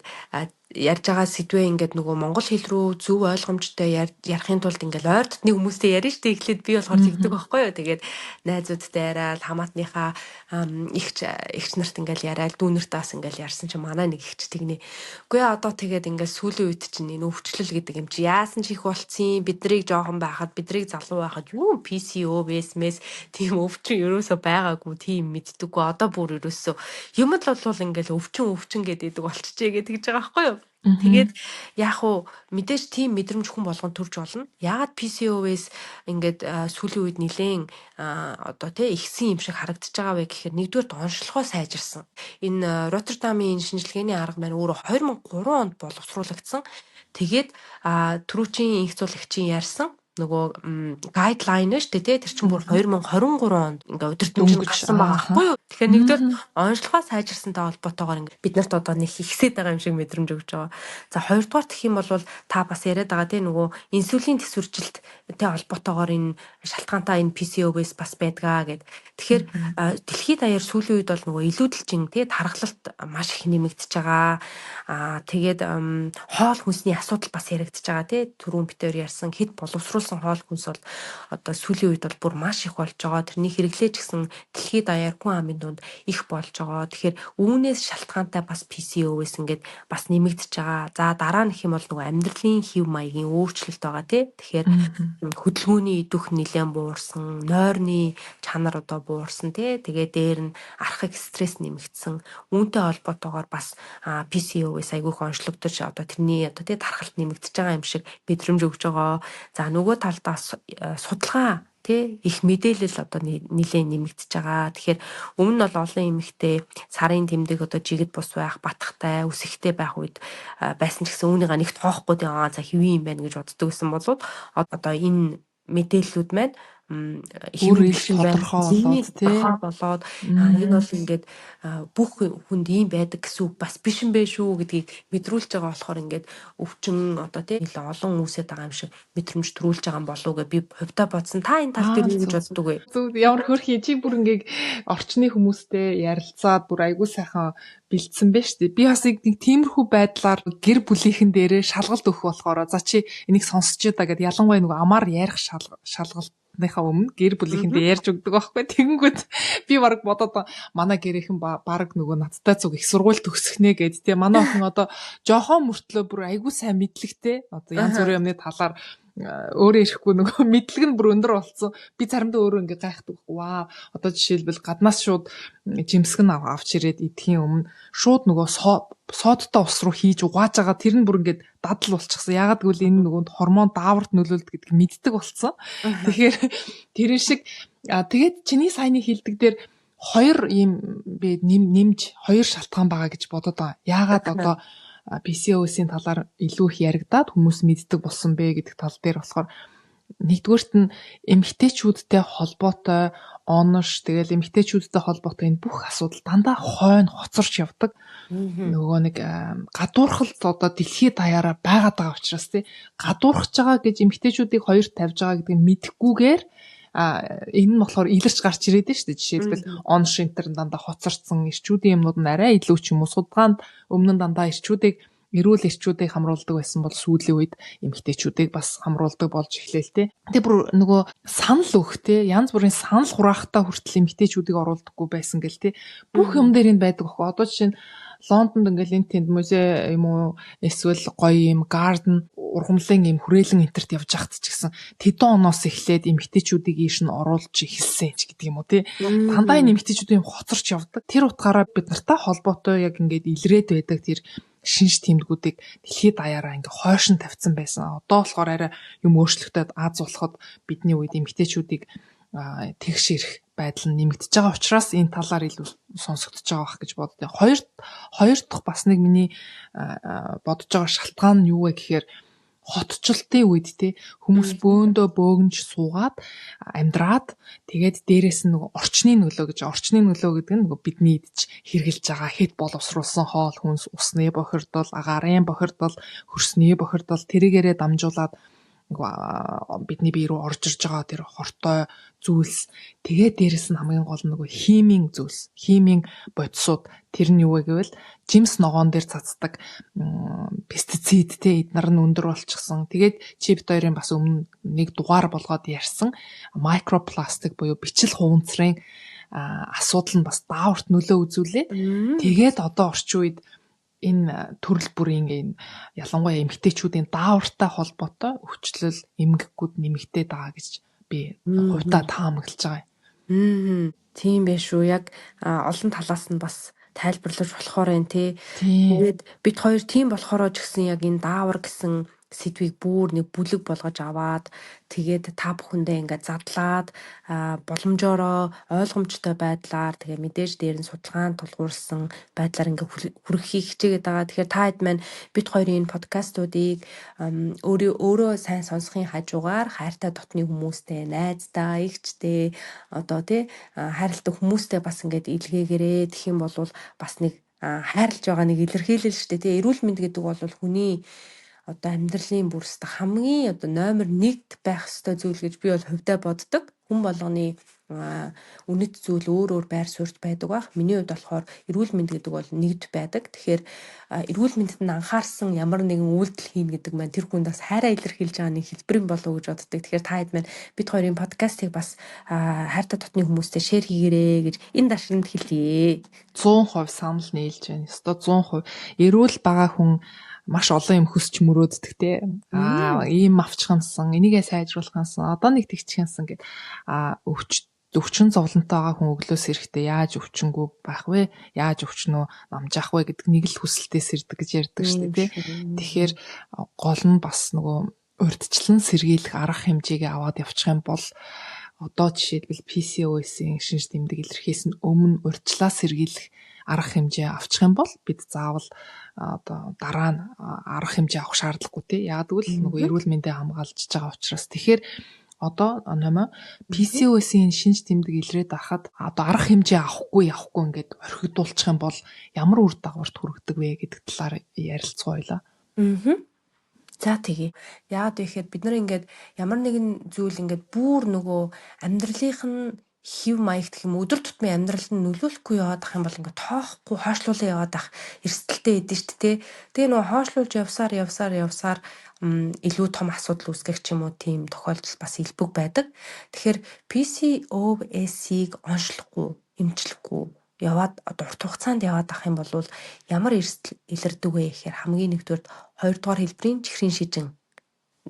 ярьж байгаа сэдвээ ингээд нөгөө монгол хэл рүү зөв ойлгомжтой ярихын тулд ингээд ойр дотны хүмүүстэй ярина штэ эхлээд би болохоор тэгдэг байхгүй юу. Тэгээд найзуудтай яриад хамаатныхаа ихч нарт ингээд яриад дүүнэрт бас ингээд ярьсан чинь манай нэг ихч тэгнэ. Үгүй одоо тэгээд ингээд сүүлийн үед чинь энэ өвчлөл гэдэг юм чи яасан ч их болцсон бид нарыг жоохон байхад бидрийг залуу байхад юу PCOS мэс тийм өвчин ерөөсөө байгаагүй тийм мэддэггүй одоо бүр ерөөсөө юмд л бол ингээд өвчин гэдэг болчихжээ гэж тэгж байгаа байхгүй юу. Тэгээд яг уу мэдээж тийм мэдрэмж хүн болгон төрж болно. Яагаад PCOS ингээд сүүлийн үед нилээн одоо тий ихсэн юм шиг харагдаж байгаа вэ гэхээр нэгдүгээр онцлогоо сайжирсан. Энэ Роттердамын шинжилгээний арга маань өөрөө 2003 онд боловсруулагдсан. Тэгээд түрүүчийн инх цуглагчийн ярьсан нөгөө гайдлайн шүү дээ тий тэр чинь бүр 2023 онд ингээ удирдамжинд гарсан байгаа байхгүй юу. Тэгэхээр нэгдүгээр онцлогоо сайжирсантай холбоотойгоор ингээ бид нарт одоо нэг ихсээд байгаа юм шиг мэдрэмж өгч байгаа. За хоёрдугаар гэх юм бол та бас яриад байгаа тий нөгөө инсулин төсвөржилттэй холбоотойгоор энэ шалтгаантай энэ PCOS бас байдгаа гэд. Тэгэхээр дэлхийд даяар сүүлийн үед бол нөгөө илүүдэлжин тий тархалт маш их нэмэгдэж байгаа. Тэгээд хоол хүнсний асуудал бас яригдж байгаа тий түрүүн битээр ярьсан хэд боловсруулсан хоол хүнс бол одоо сүүлийн үед бол бүр маш их болж байгаа. Тэрний хэрэглээж гисэн дэлхийд даяар хүн амын дунд их болж байгаа. Тэгэхээр үүнээс шалтгаантай бас PCOS ингээд бас нэмэгдэж байгаа. За дараа нь гэх юм бол нөгөө амьдралын хэв маягийн өөрчлөлт байгаа тий. Тэгэхээр хөдөлгөөний идэх нэлээд буурсан, нойрны чанар одоо буурсан тий. Тэгээ дээр нь архаг стресс нэмэгдсэн. Үүнтэй холбоотойгоор бас PCOS айгүйх онцлогдож одоо тэрний одоо тий тархалт нэмэгдэж байгаа юм шиг мэдрэмж өгж байгаа. За нөгөө талдаас судалгаа тий их мэдээлэл одоо нэлээд нэмэгдэж байгаа. Тэгэхээр өмнө нь бол олон эмэгтэй сарын тэмдэг одоо жигд бус байх, батхтай, үсэгтэй байх үед байсан ч гэсэн үүнийг нэг тоохгүй тий за хэвэн юм байна гэж боддог гэсэн болоод одоо энэ мэдээллүүд маань өөр их тодорхой болоод энэ бол ингээд бүх хүнд ийм байдаг гэсэн үг бас биш юм бэ шүү гэдгийг мэдрүүлж байгаа болохоор ингээд өвчин одоо тийм олон үсэт байгаа юм шиг мэдрэмж төрүүлж байгаа юм болов уу гэж би хувьдаа бодсон. Та энэ тал дээр юу гэж боддог вэ? Зөв ямар хөрхий чи бүр ингээд орчны хүмүүстэй ярилцаад бүр айгүй сайхан бэлдсэн байж тээ. Би бас нэг тиймэрхүү байдлаар гэр бүлийнхэн дээрээ шалгалт өгөх болохоор за чи энийг сонсч удаа гэд ялангуяа нөгөө амар ярих шалгалтныхаа өмнө гэр бүлийнхэндээ ярьж өгдөг байхгүй. Тэгэнгүүт би баг бодоод манай гэрийнхэн баг нөгөө надтай зүг их сургууль төгсөхнэ гэд тээ. Манай охин одоо жоохон мөртлөө бүр айгүй сайн мэдлэгтэй. Одоо янз бүрийн юмны талаар өөрөө ирэхгүй нөгөө мэдлэг нь бүр өндөр болсон. Би заримдаа өөрөө ингээ гайхдаг. Вау. Одоо жишээлбэл гаднаас шууд жимсгэн авч ирээд идэхийн өмнө шууд нөгөө содтой ус руу хийж угааж байгаа тэр нь бүр ингээд дадал болчихсон. Ягаад гэвэл энэ нөгөө хормон дааварт нөлөөлдөг гэдгийг мэддэг болсон. Тэгэхээр тэрэн шиг тэгээд чиний саяны хэлдэг дээр хоёр юм би нэмж хоёр шалтгаан байгаа гэж бодоод байгаа. Ягаад одоо PCOS-ийн талаар илүү их яригадаад хүмүүс мэддэг болсон бэ гэдэг тал дээр болохоор нэгдүгээрт нь эмэгтэйчүүдтэй холбоотой онош тэгэл эмэгтэйчүүдтэй холбоотой энэ бүх асуудал дандаа хойно хоцорч явдаг. Нөгөө нэг гадуурхалт одоо дэлхийд даяараа байгаад байгаа учраас тий гадуурхаж байгаа гэж эмэгтэйчүүдийг хоёрт тавьж байгаа гэдгийг мэдэхгүйгээр энэ нь болохоор илэрч гарч ирээд шүү дээ. Жишээлбэл онош энтер дандаа хоцорцсон эрчүүдийн юмнууд нь арай илүү ч юм уу судалгаанд өмнө нь дандаа эрүүл эрчүүдийг хамруулдаг байсан бол сүүлийн үед эмэгтэйчүүдийг бас хамруулдаг болж эхлэв те. Тэгээ бүр нөгөө санал өгөх те янз бүрийн санал хураахтаа хүртэл эмэгтэйчүүдийг оруулдаггүй байсан гэл те. Бүх юм дээр энэ байдаг ахгүй. Одоо жишээ нь Лондонд ингээл энэ тэнд музей юм уу эсвэл гоё юм гарден ургамлын юм хүрээлэн энтерт явж хахт ч гэсэн тэдэн оноос эхлээд эмэгтэйчүүдийг ийш нь оруулж эхэлсэн ч гэдэг юм уу тий. Дандаа энэ эмэгтэйчүүд юм хоцорч явдаг. Тэр утгаараа бид нартай холбоотой яг ингээд илрээд байдаг тэр шинж тэмдгүүдийг дэлхийд даяараа ингээ хойшин тавьсан байсан. Одоо болохоор арай юм өөрчлөгдөд Аз болоход бидний үед эмэгтэйчүүдийг тэгш ирэх байдал нь нэмэгдэж байгаа учраас энэ талаар илүү сонсогдож байгаа бах гэж боддог. Хоёр дахь бас нэг миний бодож байгаа шалтгаан нь юу вэ гэхээр хотчлтын үед те хүмүүс бөөндөө бөөгнж суугаад амьдраад тэгээд дээрээс нь нөгөө орчны нөлөө гэдэг нь нөгөө бидний идэж хэрглэж байгаа хэд боловсруулсан хоол хүнс усны бохирдол, агарын бохирдол, хөрсний бохирдол тэрийгээрээ дамжуулаад бидний бие рүү орж ирж байгаа тэр хортой зүйлс тэгээд дээрэс нь хамгийн гол нь нөгөө химийн зүйлс химийн бодисууд тэр нь юу вэ гэвэл жимс ногоон дээр цацдаг пестицид те эднэр нь өндөр болчихсон. Тэгээд чипт хоёрын бас өмнө нэг дугаар болгоод ярьсан микропластик буюу бичил хуванцрын асуудал нь бас дааварт нөлөө үзүүлээ. Тэгээд одоо орчин үед энэ төрөл бүрийн энэ ялангуяа эмэгтэйчүүдийн даавартай холбоотой өвчлөл эмгэгүүд нэмэгдээд байгаа гэж би хувьдаа таамаглаж байгаа юм. Тийм байх шүү. Яг олон талаас нь бас тайлбарлаж болохоор байна тий. Тийм. Тэгээд бид хоёр тийм болохоор ч гэсэн яг энэ даавар гэсэн сэдвийг бүр нэг бүлэг болгож аваад тэгээд та бүхэндээ ингээд задлаад боломжоор ойлгомжтой байдлаар тэгээ мэдээж дээр нь судалгаанд тулгуурсан байдлаар ингээд хүргэхийг хичээгээд байгаа. Тэгэхээр та хэд маань бид хоёрын энэ подкастуудыг өөрөө сайн сонсохын хажуугаар хайртай дотны хүмүүстэй, найзтай, эгчтэй одоо тий хайрладаг хүмүүстэй бас ингээд илгээгээрээ тэгэх юм бол бас нэг хайрлаж байгаа нэг илэрхийлэл шүү дээ тий. Эрүүл мэнд гэдэг бол хүний одоо амьдралын бүрс хамгийн одоо номер 1 байх ёстой зүйл гэж би бол хувьдаа боддог. Хүн болгоны үнэт зүйл өөр байр суурьт байдаг бах. Миний хувьд болохоор эрүүл мэнд гэдэг бол нэгд байдаг. Тэгэхээр эрүүл мэндэд нь анхаарсан ямар нэгэн үйлдэл хийн гэдэг маань тэр хүнд бас хайраа илэрхийлж байгаа нэг хэлбэрийн болов гэж боддог. Тэгэхээр та хэд маань бид хоёрын подкастыг бас хайртай дотны хүмүүстэй шеэр хийгээрэй гэж энэ дашрамд хэлье. 100% санал нийлж байна. Ёстой 100%. Эрүүл байгаа хүн маш олон юм хөсч мөрөөддөг те. Ийм авчихсан, энийгээ сайжруулахсан, одоо нэг тэгчихсэн гэд өвчин зовлонтой байгаа хүн өглөөс ирэхдээ яаж өвчнгүү байх вэ? Яаж өвчнөө намжаах вэ гэдэг нэг л хүсэлтээс ирдэг гэж ярьдаг шүү дээ те. Тэгэхээр гол нь бас нөгөө урьдчилан сэргийлэх арга хэмжээгээ аваад явчих юм бол одоо жишээлбэл PCOS-ийн шинж тэмдэг илэрхийлсэн өмнө урьдчилаа сэргийлэх арга хэмжээ авчих юм бол бид заавал одоо дараа нь арга хэмжээ авах шаардлагагүй тий. Яг тэгвэл нөгөө эрүүл мэндэ хамгаалж байгаа учраас тэгэхээр одоо нэмэ PCOS-ийн шинж тэмдэг илрээд байхад одоо арга хэмжээ авахгүй ингээд орхигдуулчих юм бол ямар үр дагаварт хүргэдэг вэ гэдэг талаар ярилцгаая. За тэгээ. Яагаад вэ гэхээр бид нар ингээд ямар нэгэн зүйл ингээд бүр нөгөө амьдралынх нь хэв маяг гэх юм өдөр тутмын амьдралд нь нөлөөлөхгүй яваад ах юм бол ингээд тоохгүй хойшлуулан яваад ах эрсдэлтэй эдэн шүү дээ. Тэгээ нөгөө хойшлуулж явсаар илүү том асуудал үүсгэх ч юм уу тийм тохиолдол бас илбэг байдаг. Тэгэхээр PCOS-ийг онцлохгүй, эмчлэхгүй яваад одоо урт хугацаанд яваад ах юм бол ямар эрсдэл илэрдэг вэ гэхээр хамгийн нэгдүгээр 2 дугаар хэлбэрийн чихрийн шижин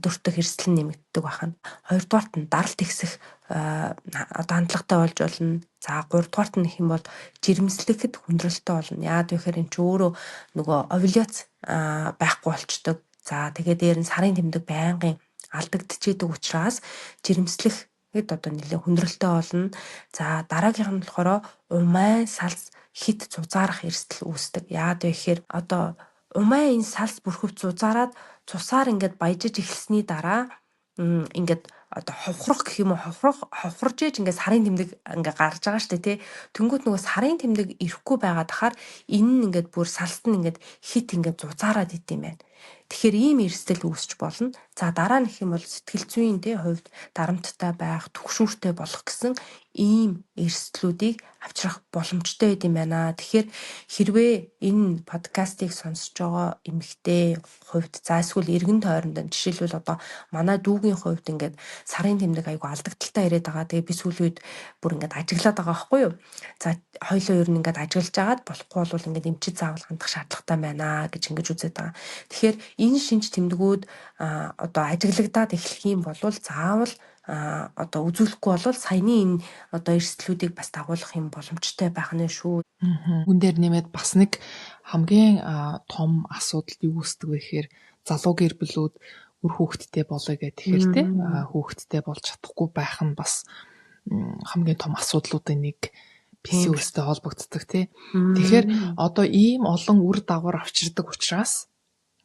дуртах эрсдэл нь нэмэгддэг байна. 2 дугаарт нь даралт ихсэх одоо хандлагатай болж болно. За 3 дугаарт нь их юм бол жирэмслэхэд хүндрэлтэй болно. Яагаад вэ гэхээр энэ ч өөрөө нөгөө овуляц байхгүй болчдөг. За тэгээд дээр нь сарын тэмдэг байнгын алдагдчихэдэг учраас жирэмслэх одоо нэлээд хүндрэлтэй болно. За дараагийнх нь болохоор умай салс хит зузаарах эрсдэл үүсдэг. Яагаад вэ гэхээр одоо умай энэ салс бүрхөв зузаараад цусаар ингээд баяжиж эхэлсний дараа ингээд одоо ховхрох гэх юм уу ховхорж ээж ингээд сарын тэмдэг ингээд гарч байгаа штэ тий. Тэнгүүт нөгөө сарын тэмдэг ирэхгүй байгаад ахаар энэ нь ингээд бүр салст нь ингээд хит ингээд зузаараад идэм байна. Тэгэхээр ийм эрсдэл үүсч болно. За дараа нь гэх юм бол сэтгэл зүйн хувьд дарамттай байх, түгшүүртэй болох гэсэн ийм эрсдлүүдийг авчрах боломжтой байд юм байна. Тэгэхээр хэрвээ энэ подкастыг сонсож байгаа эмэгтэй хувьд за эсвэл эргэн тойронд жишээлбэл одоо манай дүүгийн хувьд ингээд сарын тэмдэг айгу алдагдaltaа ирээд байгаа. Тэгээ би сүүлийн үед бүр ингээд ажиглаад байгаа байхгүй юу? За хоёлоо ер нь ингээд ажиглаж агаад болохгүй бол ингээд эмчит заавал хандах шаардлагатай байна гэж ингэж үзээд байгаа. Тэгэхээр энэ шинж тэмдгүүд одоо ажиглагдаад эхлэх юм бол заавал одоо үзүүлэхгүй бол саяны энэ одоо эрсдлүүдийг бас дагуулах юм боломжтой байх нь шүү. Хүн дээр нэмээд бас нэг хамгийн том асуудал юу үүсдэг вэ гэхээр залуу гэр бүлүүд үр хүүхэдтэй болоё гэх тэгэхээр те хүүхэдтэй болж чадахгүй байх нь бас хамгийн том асуудлуудын нэг PCOS-тэй холбогддог те. Тэгэхээр одоо ийм олон үр дагавар авчирдаг учраас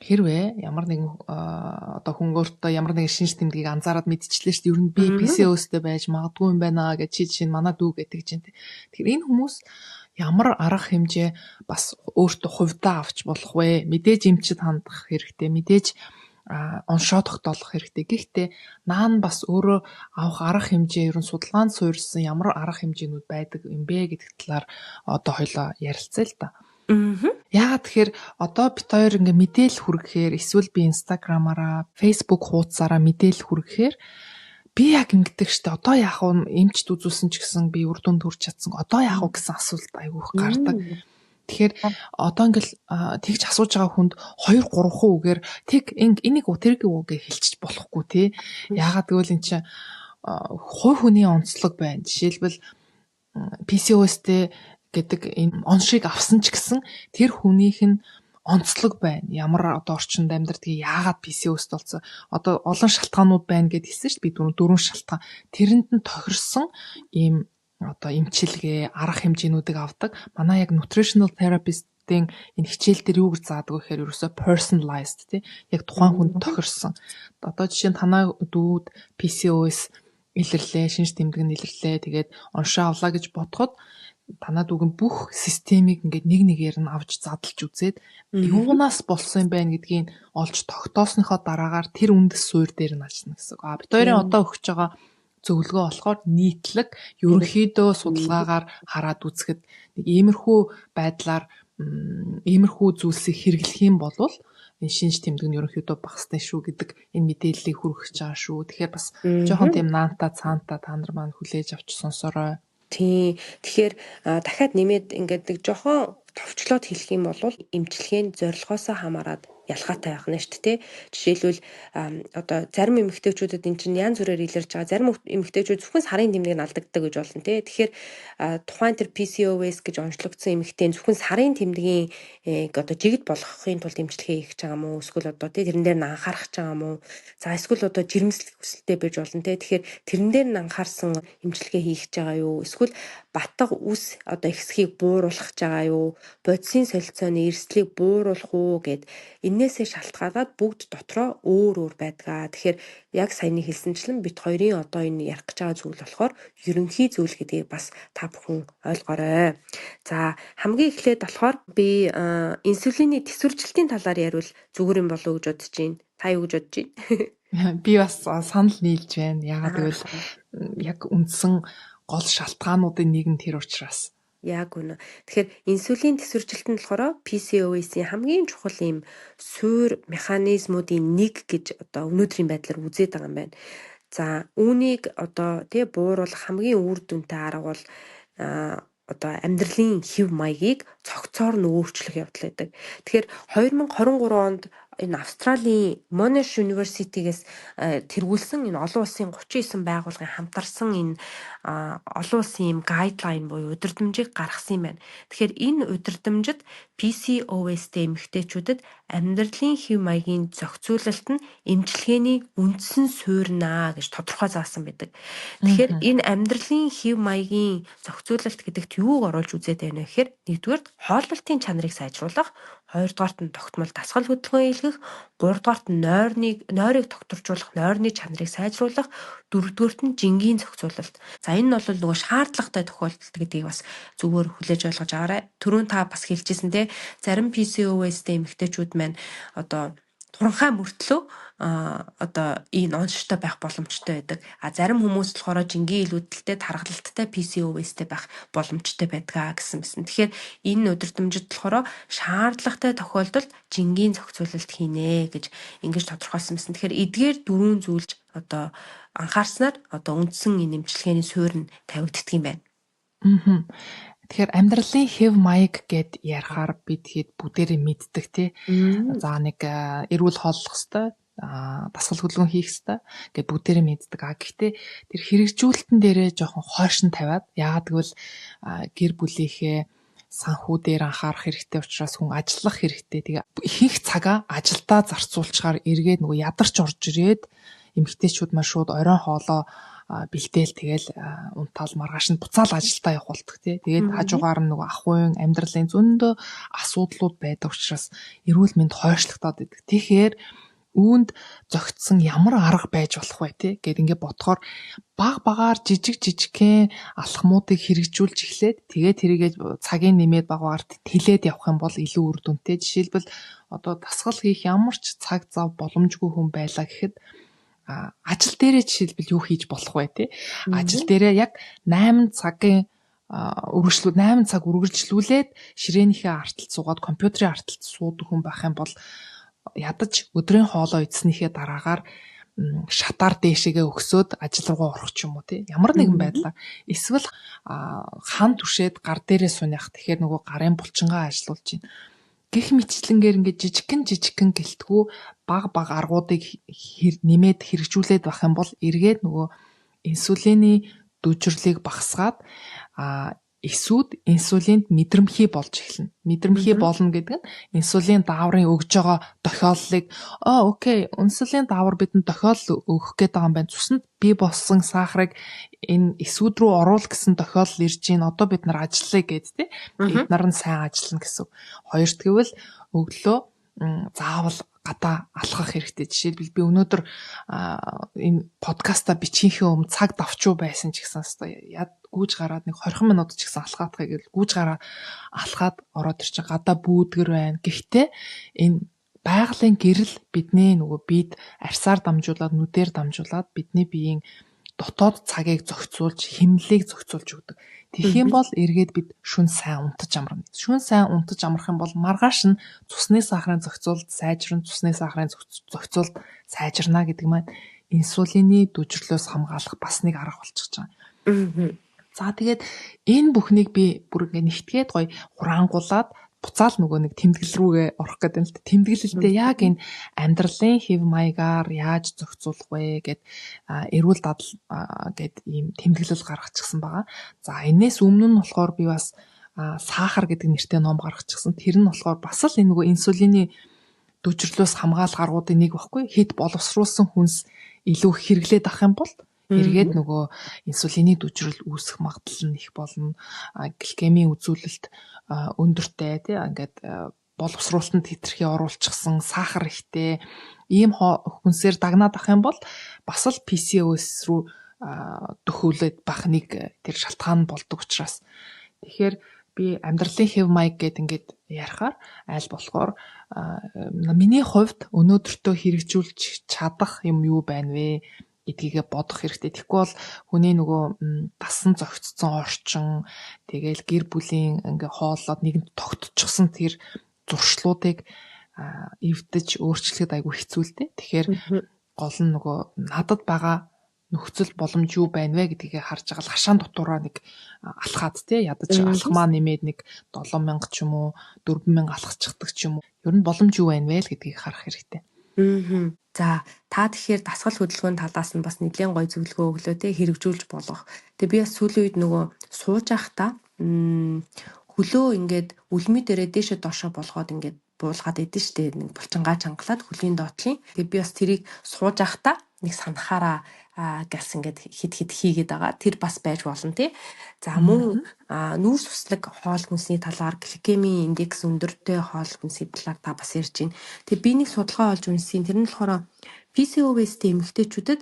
хэрвээ ямар нэгэн одоо хүн өөртөө ямар нэгэн шинж тэмдгийг анзаараад мэдчихлээ шүү дээ. Ер нь би PCOS-тэй байж магадгүй юм байна гэж чи манай дүү гэдэг чинь. Тэгэхээр энэ хүмүүс ямар арга хэмжээ бас өөртөө хувьдаа авч болох вэ? Мэдээж эмчид хандах хэрэгтэй, мэдээж оншоо тогтоолох хэрэгтэй. Гэхдээ наан бас өөрөө авах арга хэмжээ ер нь судалгаанд суурьсан ямар арга хэмжээнүүд байдаг юм бэ гэдэг талаар одоо хоёлоо ярилцъя л да. Яагаад тэгэхээр одоо бит хоёр ингээ мэдээлэл хүргэхээр эсвэл би Instagram-аараа, Facebook хуудасаараа мэдээлэл хүргэхээр би яг ингэдэг штэ одоо яах вэ эмчд үзүүлсэн ч гэсэн би үр дүнд хүрч чадсан одоо яах вэ гэсэн асуулт айгүйх гардаг. Тэгэхээр одоо ингээл тэгж асууж байгаа хүнд 2 3 үгээр тэг энийг тэрэг үгээ хэлчих болохгүй тий. Яагаад гэвэл эн чинь хувь хүний онцлог байна. Жишээлбэл PCOS-тэй гэдэг энэ оншийг авсан ч гэсэн тэр хүнийх нь онцлог байна. Ямар одоо орчинд амьдардгийг яагаад PCOS болсон? Одоо олон шалтгаанууд байна гэд хэлсэн шүү дээ. Би дөрвөн шалтгаан. Тэрэнд нь тохирсон ийм одоо эмчилгээ, арга хэмжээнүүдийг авдаг. Манай яг nutritional therapist-ийн энэ хичээл дээр юу гэж заадаг вэ гэхээр ерөөсөө personalized тий. Яг тухайн хүнд тохирсон. Одоо жишээ нь танаа дүүд PCOS илэрлээ, шинж тэмдэг нь илэрлээ. Тэгээд оншоо авлаа гэж бодоход танаа дүүгэн бүх системийг ингээд нэг нэгээр нь авч задлж үзээд юунаас болсон юм байна гэдгийг олж тогтоосныхоо дараагаар тэр үндэс суурь дээр нь ажиллана гэсэн. Бид хоёрын одоо өгч байгаа зөвлөгөө болохоор нийтлэг ерөнхийдөө судалгаагаар хараад үзэхэд нэг иймэрхүү байдлаар иймэрхүү зүйлсийг хэрэглэх юм бол энэ шинж тэмдэг нь ерөнхийдөө багасна шүү гэдэг энэ мэдээллийг хүргэж байгаа шүү. Тэгэхээр бас жоохон тийм наанта цаанта та нар маань хүлээж авч сонсорой. Тийм. Тэгэхээр дахиад нэмээд ингээд нэг жоохон товчлоод хэлэх юм бол эмчилгээний зорилгоосоо хамаарат ялгаатай байх нь шүү дээ. Жишээлбэл одоо зарим эмэгтэйчүүдэд эн чинь янз бүрээр илэрж байгаа. Зарим эмэгтэйчүүд зөвхөн сарын тэмдгийг нь алдагддаг гэж болно тий. Тэгэхээр тухайн тэр PCOS гэж онцлогдсон эмэгтэй зөвхөн сарын тэмдгийн одоо жигд болгохын тулд эмчилгээ хийх гэж байгаа юм уу? Эсвэл одоо тий тэрэн дээр нь анхаарах гэж байгаа юм уу? За эсвэл одоо жирэмслэх хүсэлтэй байж болно тий. Тэгэхээр тэрэн дээр нь анхаарсан эмчилгээ хийх гэж байгаа юу? Эсвэл батга үс одоо ихсхийг бууруулах гэж байгаа юу? Бодисын солилцооны эрсдлийг бууруулах уу гэд энээсээ шалтгаалаад бүгд дотроо өөр байдгаа. Тэгэхээр яг саяны хэлсэнчлэн бит хоёрын одоо энэ ярих гэж байгаа зүйл болохоор ерөнхий зүйл гэдгийг бас та бүхэн ойлгоорой. За хамгийн эхлээд болохоор би инсулины төсвөржилтийн талаар ярил зүгээр юм болов уу гэж бодож байна. Та юу гэж бодож байна? Би бас санал нийлж байна. Яагаад гэвэл яг үндсэн гол шалтгаануудын нэг нь тэр учраас. Яг үнэ. Тэгэхээр инсулин төсвөржилтөнд болохоор PCOS-ийн хамгийн чухал юм суурь механизмуудын нэг гэж одоо өнөөдрийн байдлаар үзээд байгаа юм байна. За үүнийг одоо бууруулах хамгийн үр дүнтэй арга бол одоо амьдралын хэв маягийг цогцоор нь өөрчлөх явдал байдаг. Тэгэхээр 2023 онд энэ Австралийн Monash University-гээс тэргүүлсэн энэ олон улсын 39 байгууллагын хамтарсан энэ олон улсын юм гайдлайн буюу удирдамжийг гаргасан юм байна. Тэгэхээр энэ удирдамжид PCOS-тэй эмэгтэйчүүдэд амьдралын хэв маягийн зохицуулалт нь эмчилгээний үндсэн сууринаа гэж тодорхой заасан байдаг. Тэгэхээр энэ амьдралын хэв маягийн зохицуулалт гэдэгт юуг оруулж үзээд байна вэ гэхээр нэгдүгээр хооллолтын чанарыг сайжруулах, хоёрдугаарт нь тогтмол дасгал хөдөлгөөн хийлгэх, гуравдугаарт нь нойрыг докторжуулах, нойрны чанарыг сайжруулах, дөрөвдүгээрт нь жингийн зохицуулалт. За энэ нь бол нөгөө шаардлагатай тохиолдолд гэдгийг бас зүгээр хүлээж ойлгож аваарай. Түрүүн та бас хэлчихсэн те зарим PCOS-тэй эмэгтэйчүүд маань одоо туранхай мөртлөө одоо энэ онцтой байх боломжтой байдаг. Зарим хүмүүс болохоор жингийн илүүдэлтэй тархалттай PCOS-тэй байх боломжтой байдгаа гэсэн мэсэн. Тэгэхээр энэ удирдамжид болохоор шаардлагатай тохиолдолд жингийн зохицуулалт хийнэ гэж ингэж тодорхойлсон мэсэн. Тэгэхээр эдгээр дөрвөн зүйлж одоо анхаарснаар одоо үндсэн энэ эмчилгээний суурь нь тавигддаг юм байна. Тэгэхээр амьдралын хэв маяг гэд ярихаар бид хэд бүгдээрээ мэддэг тий. За нэг эрүүл хооллох хэвээр дасгал хөдөлгөөн хийх хэвээр гэд бүгдээрээ мэддэг. Гэхдээ тэр хэрэгжүүлэлтэн дээрээ жоохон хойшин тавиад яагаад гэвэл гэр бүлийнхээ санхүү дээр анхаарах хэрэгтэй учраас хүн ажиллах хэрэгтэй. Тэгээ ихэнх цагаа ажилдаа зарцуулчаар эргээд нөгөө ядарч орж ирээд эмэгтэйчүүд маань шууд оройн хоолоо бэлдээл тэгэл унтаал маргааш нь буцаал ажилдаа явах болтго тий. Тэгээд хажуугаар нь нөгөө ахуйн амьдралын зөндөө асуудлууд байдаг учраас эрүүл мэнд хойшлогдоод идэг. Тэгэхээр үүнд зөгцсөн ямар арга байж болох вэ тий гэд ингээд бодохоор багаар жижигхэн алхмуудыг хэрэгжүүлж эхлээд тэгээд тэрийгээ цагийн нэмээд багаар тэлээд явах юм бол илүү үр дүнтэй. Жишээлбэл одоо дасгал хийх ямар ч цаг зав боломжгүй хүн байлаа гэхэд ажил дээрээ жишээлбэл юу хийж болох вэ те ажил дээрээ яг 8 цаг үргэлжлүүлээд ширээнийхээ арталт суугаад компьютерийн арталт суудаг хүн байх юм бол ядаж өдрийн хоолоо идснийхээ дараагаар шатаар дээшээгээ өгсөөд ажил руугаа орох ч юм уу те ямар нэгэн байдлаар эсвэл хан түшээд гар дээрээ сунях тэгэхээр нөгөө гарын булчингаа ажилуулж байна. Гэх мэтчлэнгээр ингээд жижигхэн гэлтгүү баг аргуудыг нэмээд хэрэгжүүлээд байх юм бол эргээд нөгөө инсулины дүжирлийг багасгаад эсүүд инсулинд мэдрэмхий болж эхэлнэ. Мэдрэмхий болно гэдэг нь инсулин дааврын өгж байгаа тохиоллыг окей, инсулин даавар бидэнд тохиолдол өгөх гээд байгаа юм байна. Цуснд бий болсон сахарыг энэ эсүүд рүү оруул гэсэн тохиолдол ирж гин. Одоо бид нар ажиллая гэд тий. Эднэр нь сайн ажиллана гэсэн. Хоёрт гэвэл өглөө заавал гадаа алхах хэрэгтэй. Жишээлбэл би өнөөдөр энэ подкаста бичийнхээ өмнө цаг давчуу байсан ч гэсэн яд гүүж гараад нэг 20 минут ч гэсэн алхаадахыг гэл гүүж гараа алхаад ороод ир чинь гадаа бүүдгэр байна. Гэхдээ энэ байгалийн гэрэл бидний нөгөө бид арьсаар дамжуулаад нүдээр дамжуулаад бидний биеийн дотоод цагийг зохицуулж, хэмнэлийг зохицуулж өгдөг. Тэгэх юм бол эргээд бид шүн сайн унтаж амарна. Шүн сайн унтаж амрах юм бол маргааш нь цусны сахарын зохицуулалт сайжран, цусны сахарын зохицуулалт сайжирна гэдэг маань инсулины дүжрлөөс хамгаалах бас нэг арга болчихж байгаа. За тэгээд энэ бүхнийг би бүр ингээ нэгтгээд гоё хураангуулад буцаал нөгөө нэг тэмдэглэл рүүгээ орох гэдэг юм л та. Тэмдэглэлдээ яг энэ амьдралын хэв маягаар яаж зохицуулах вэ гэд эрүүл дадал гэд ийм тэмдэглэл гаргачихсан байгаа. За энэс өмнө нь болохоор би бас сахар гэдэг нэртэй ном гаргачихсан. Тэр нь болохоор бас л энэ нөгөө инсулины дүжрлөөс хамгаалах аргуудын нэг баггүй. Хэд боловсруулсан хүнс илүү хэрэглээд авах юм бол эргээд нөгөө инсулины дүжрэл үүсэх магадлал нь их болно. Гликемийн үзүүлэлт өндөртэй тий ингээд боловсруулалтанд хэтэрхий оруулчихсан сахар ихтэй ийм хүнсээр дагнаад ах юм бол бас л PCOS руу төхөөлөд бах нэг тэр шалтгаан болдог учраас тэгэхээр би амьдралын хэв маяг гэд ингээд ярихаар аль болохоор миний хувьд өнөөдөртөө хэрэгжүүлж чадах юм юу байна вэ гэдгийг бодох хэрэгтэй. Тэгэхгүй бол хүний нөгөө дасан зохицсон орчин тэгээл гэр бүлийн ингээ хооллоод нэгэнд тогтчихсон тэр зуршлуудыг эвдэж өөрчлөхөд айгүй хэцүү л дээ. Тэгэхээр гол нь нөгөө надад байгаа нөхцөл боломж юу байна вэ гэдгийг харж байгаа л хашаан дотоороо нэг алхаад тий ядаж алхмаа нэмээд нэг 7000 ч юм уу 4000 алхацчихдаг ч юм уу. Ер нь боломж юу байна вэ гэдгийг харах хэрэгтэй. За та тэгэхээр дасгал хөдөлгөөний талаас нь бас нэлээд гоё зөвлөгөө өглөө те хэрэгжүүлж болох. Тэгээ би бас сүүлийн үед нөгөө сууж байхдаа хөлөө ингээд үлми дээрээ дээшээ доошоо болгоод ингээд буулгаад идэв штэ нэг булчингаа чангалаад хөлийн доотлын. Тэгээ би бас тэрийг сууж байхдаа нэг санахаараа гэлс ингээд хид хийгээд байгаа. Тэр бас байж болно тий. За мөн нүүрс хүслэг хоол хүнсний талаар гликемийн индекс өндөртэй хоол хүнсний талаар та бас ярьж байна. Тэгээ би нэг судалгаа олж үнсэн. Тэр нь болохоор PCOS-тэй эмэгтэйчүүдэд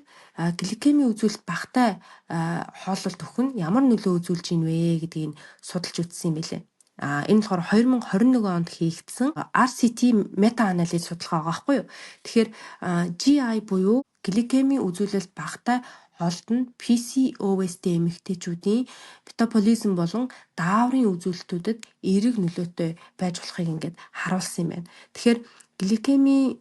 гликемийн үзүүлэлт багатай хооллолт өгөх нь ямар нөлөө үзүүлж ийн вэ гэдгийг судалж үзсэн юм билээ. Энэ болохоор 2021 онд хийгдсэн RCT мета анализ судалгаа байгаа байхгүй юу. Тэгэхээр GI буюу гликемийн үзүүлэлт багатай хоолт нь PCOS-тэй эмэгтэйчүүдийн метаболизм болон дааврын үзүүлэлтүүдэд эерэг нөлөөтэй байж болохыг ингээд харуулсан юм байна. Тэгэхээр гликемийн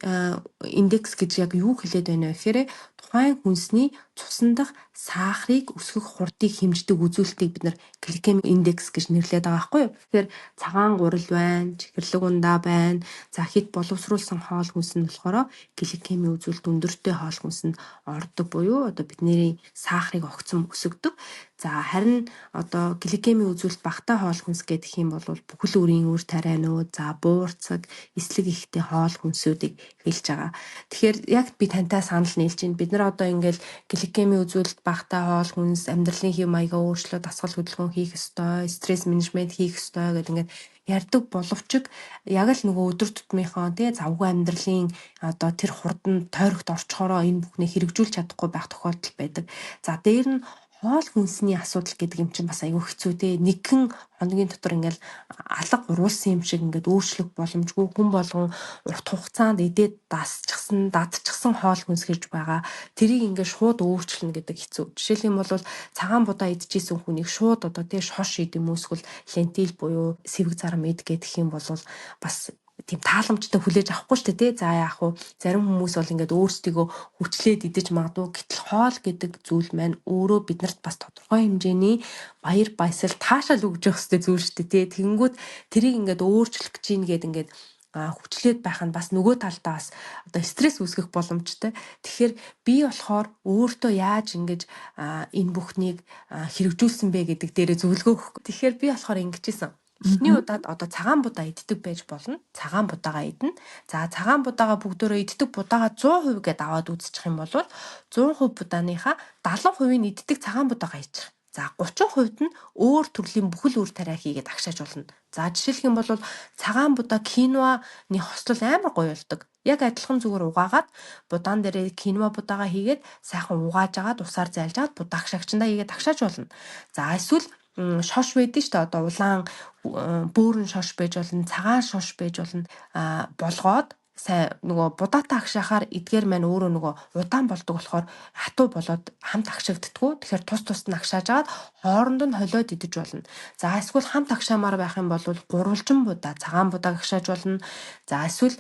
индекс гэж яг юу хэлээд байна вэ гэхээр тухайн хүнсний цусан дах сахарыг өсгөх хурдыг хэмждэг үзүүлэлтийг бид нар гликемийн индекс гэж нэрлэдэг байгаа байхгүй юу. Тэгэхээр цагаан гурил байна, чихэрлэг ундаа байна. За хэд боловсруулсан хоол хүнс нь болохоор гликемийн үзүүлэлт өндөртэй хоол хүнс нь ордог буюу одоо бидний сахарыг огцом өсгдөг. За харин одоо гликемийн үзүүлэлт багатай хоол хүнс гэдэг юм бол бүхэл үрийн үр тарианууд, за буурцаг, эслэг ихтэй хоол хүнсүүдийг хэлж байгаа. Тэгэхээр яг би тантай санал нийлж байна. Бид нар одоо ингээл гликемийн үзүүлэлт багатай хоол хүнс, амьдралын хэв маягаа өөрчлөө, дасгал хөдөлгөөн хийх ёстой, стресс менежмент хийх ёстой гэдэг ингээд ярьдаг боловч яг л нөгөө өдөр тутмынхаа тий завгүй амьдралын одоо тэр хурдан тойрогт орчхороо энэ бүхнийг хэрэгжүүлж чадахгүй байх тохиолдол байдаг. За дээр нь хоол хүнсний асуудал гэдэг юм чинь бас аюу хэцүү те нэгэн хоногийн дотор ингээл алга уруулсан юм шиг ингээд өөрчлөх боломжгүй хүн болгон урт хугацаанд идээд дадчихсан хоол хүнс хэрж байгаа. Тэрийг ингээд шууд өөрчлөнө гэдэг хэцүү. Жишээлх юм бол цагаан будаа идчихсэн хүнийг шууд одоо те шош идэм эсвэл лентил буюу сэвэг зарам ид гэдэг юм бол бас тийм тааламжтай хүлээж авахгүй шүү дээ тий. За яах вэ? Зарим хүмүүс бол ингээд өөрсдийгөө хүчлээд идэж магадгүй. Гэтэл хоол гэдэг зүйл маань өөрөө биднэрт бас тодорхой хэмжээний баяр баясгал таашаал өгж явах хэрэгтэй зүйл шүү дээ тий. Тэгэнгүүт тэрийг ингээд өөрчлөх гэж ийн гээд ингээд хүчлээд байх нь бас нөгөө талдаа бас одоо стресс үүсгэх боломжтой. Тэгэхээр би болохоор өөртөө яаж ингэж энэ бүхнийг хэрэгжүүлсэн бэ гэдэг дээрээ зөвлөгөө өгөх. Тэгэхээр би болохоор ингэжсэн. Эхний удаад одоо цагаан будаа иддэг байж болно. Цагаан будаагаа идэнэ. За цагаан будаагаа бүгдөө иддэг будаагаа 100% гэдээ аваад үзчих юм бол 100% будааныхаа 70%-ийг иддэг цагаан будаагаа ичих. За 30% нь өөр төрлийн бүхэл үр тариа хийгээд агшааж болно. За жишээлх юм бол цагаан будаа киноаны хослол амар гоё болдог. Яг адилхан зүгээр угаагаад будаан дээрээ кино будаагаа хийгээд сайхан угааж агаад усаар зайлж агаад будаа агшаагчдаа хийгээд агшааж болно. За эсвэл шош байдэн шүү дээ. Одоо улаан бөөрөн шош байж болно, цагаан шош байж болно. Болгоод сайн нөгөө будаатай агшаахаар эдгээр маань өөрөө нөгөө удаан болдог болохоор хатуу болоод хамт агшагддггүй. Тэгэхээр тус нь агшааж агаад хооронд нь холиод идэж болно. За эсвэл хамт агшаамаар байх юм бол гурвалжин будаа, цагаан будааг агшааж болно. За эсвэл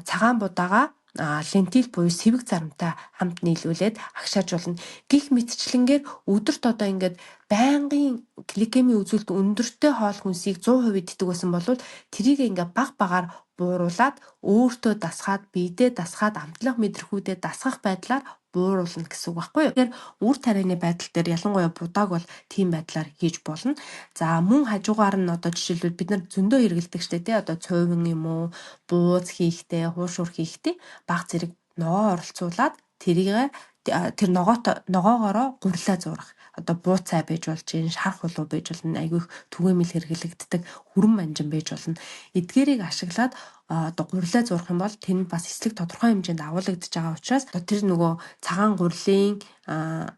цагаан будаагаа лентил буюу сэвэг зарамтай хамт нийлүүлээд агшааж болно. Гих мэтчлэнгээр өдөрт одоо ингээд байнгын гликемийн үзүүлэлт өндөртэй хоол хүнсийг 100% иддэг байсан бол тэрийг ингээд баг багаар бууруулад өөртөө дасгаад биедээ дасгаад амтлах мэдрхүүдэд дасгах байдлаар бууруулна гэсэн үг байхгүй юу. Тэгэхээр үр тарианы байдал дээр ялангуяа будааг бол тийм байдлаар хийж болно. За мөн хажуугаар нь одоо жишээлбэл бид нар зөндөө хэрэгэлдэг штэ тий одоо цовин юм уу бууз хийхтэй хуушур хийхтэй баг зэрэг ногоо оролцуулаад тэрийг тэр ногоогоороо гурлаа зурах. Одоо бууцай байж болж гин шарх хулуу байж болно айгүй түгээмэл хэрэглэгддэг хүрэн манжин байж болно. Эдгээрийг ашиглаад одоо гурлаа зурх юм бол тэр нь бас эслэг тодорхой хэмжээнд агуулгадж байгаа учраас тэр нөгөө цагаан гурлийн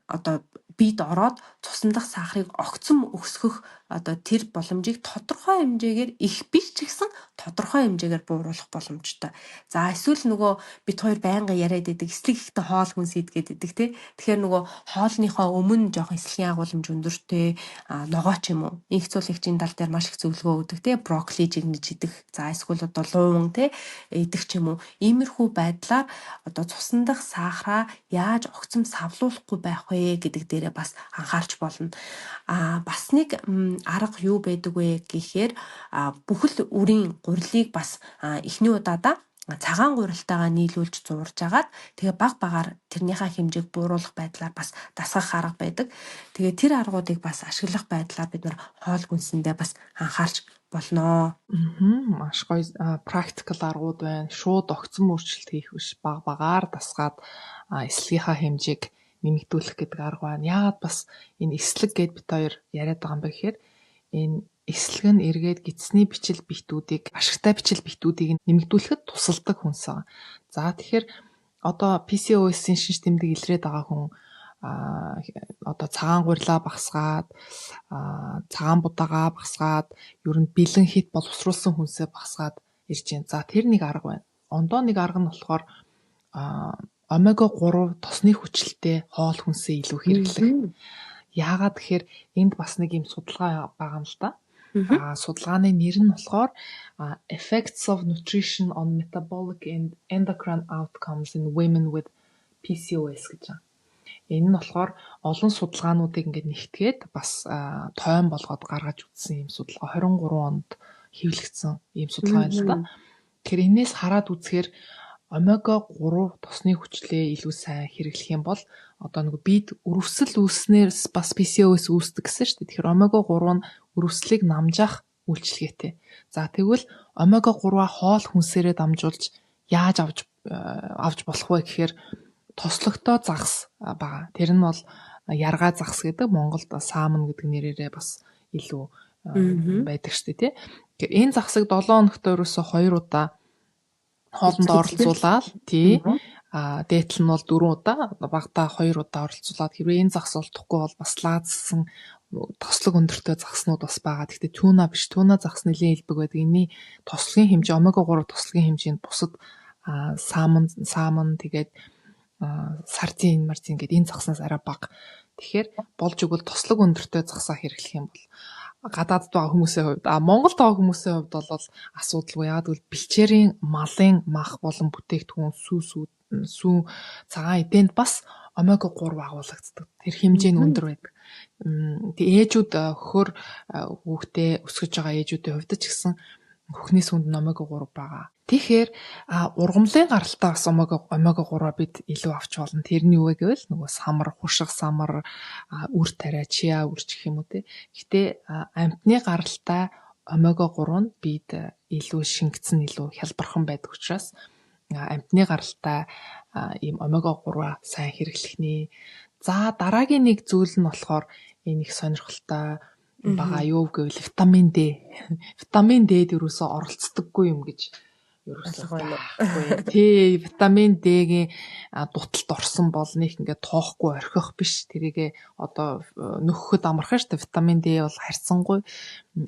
одоо бид ороод цусан дах сахарыг огцом өсгөх одоо тэр боломжийг тодорхой хэмжээгээр их биш ч гэсэн тодорхой хэмжээгээр бууруулах боломжтой. За эсвэл нөгөө бид хоёр байнга яриад идэг эслэг ихтэй хоол хүнс идгээд идэг тий. Тэгэхээр нөгөө хоолныхоо өмнө жоохон эслэгийн агуулмж өндөртэй ногоо ч юм уу. Инх цуулагчийн тал дээр маш их зөвлөгөө өгдөг тий. Броккoli жигнэж идэх. За эсвэл одоо луун тий идэх ч юм уу. Иймэрхүү байдлаар одоо цусан дах сахараа яаж огцом савлуулахгүй байх вэ гэдэг дээрээ бас анхаарч болно. Бас нэг арга юу байдаг вэ гэхээр бүхэл үрийн гурилыг бас эхний удаадаа цагаан гурилтайгаа нийлүүлж зурж агаад тэгээ баг багаар тэрнийхээ хэмжээг бууруулах байдлаар бас дасгах арга байдаг. Тэгээ тэр аргуудыг бас ашиглах байдлаар бид нар хоол хүнсэндээ бас анхаарч болно. Маш гоё практикал аргууд байна. Шууд огцом өөрчлөлт хийх биш, баг багаар дасгаад эслэгийнхаа хэмжээг нэмэгдүүлэх гэдэг арга байна. Яагаад бас энэ эслэг гэд бит хоёр яриад байгаа юм бэ гэхээр энэ эслэг нь эргээд гидсний бичил битүүдийг, ашигтай бичил битүүдийг нэмэгдүүлэхэд тусалдаг хүнс байгаа. За тэгэхээр одоо PCOS-ийн шинж тэмдэг илрээд байгаа хүн одоо цагаан гурилаа багсгаад цагаан будаагаа багсгаад ер нь бэлэн хит боловсруулсан хүнсээ багсгаад ирж байна. За тэр нэг арга байна. Ондоо нэг арга нь болохоор омега 3 тосны хүчилтэй хоол хүнсээ илүү хэрэглэх. Яагаад гэхээр энд бас нэг юм судалгаа байгаа юм л да. Судалгааны нэр нь болохоор Effects of Nutrition on Metabolic and Endocrine Outcomes in Women with PCOS гэж байна. Энэ нь болохоор олон судалгаануудыг ингээд нэгтгээд бас тойм болгоод гаргаж үзсэн юм судалгаа 23 онд хэвлэгдсэн юм судалгаа юм л да. Тэгэхээр энээс хараад үзэхээр омега 3 тосны хүчлээ илүү сайн хэрэглэх юм бол одоо нэг бид өрөвсөл үүснээс бас PCOS үүсдэг гэсэн шүү дээ. Тэгэхээр омега 3 нь өрөвслийг намжаах үйлчилгээтэй. За тэгвэл омега 3-а хоол хүнсээрээ дамжуулж яаж авч болох вэ гэхээр тослогтой загас байгаа. Тэр нь бол яргаа загас гэдэг Монголд саамн гэдэг нэрээрээ бас илүү байдаг шүү дээ тий. Тэгэхээр энэ загсыг 7 хоногт ерөөсө 2 удаа хоолнд оролцуулаад тий дээдл нь бол 4 удаа багтаа 2 удаа оролцуулаад хэрвээ энэ загас олдохгүй бол бас лаазсан тослог өндөртэй загснууд бас байгаа. Гэхдээ туна биш, туна загас нэлийн илбэг байдаг. Энийн тослогийн хэмжээ омега 3 тослогийн хэмжээнд бусад саамн тэгээд сардин марзин гэдэг энэ загснаас арай бага. Тэгэхээр болж игэл тослог өндөртэй загсаа хэрэглэх юм бол гадаадд байгаа хүмүүсийн хувьд Монголд байгаа хүмүүсийн хувьд бол асуудалгүй. Яагаад гэвэл бэлчээрийн малын мах болон бүтээгдэхүүн сүү цагаан эдэнд бас омега 3 агуулгаддаг. Тэр хэмжээ нь өндөр байдаг. Тэгээ ээжүүд хөхөр хүүхдээ өсгөж байгаа ээжүүдийн хувьд ч гэсэн хөхний сүнд омега 3 байгаа. Тэгэхээр ургамлын гаралтай бас омега 3 бид илүү авч болно. Тэр нь юу вэ гэвэл нөгөө самар, хушиг самар, үр тариа, чиа үрч гэх юм уу те. Гэтэ амьтны гаралтай омега 3 нь бид илүү шингэцэн, илүү хялбархан байдаг учраас амьтны гаралтай ийм омега 3 сайн хэрэглэх нэ. За дараагийн нэг зүйл нь болохоор энэ их сонирхолтой бага юу гэвэл витамин D. Витамин D дөрөөсөө оролцдоггүй юм гэж ерөөсөө байхгүй. Тий, витамин D-гийн дуталд орсон бол нэг ингээд тоохгүй орхих биш. Тэрийгэ одоо нөхөхөд амархан шүү дээ. Витамин D бол харьцангуй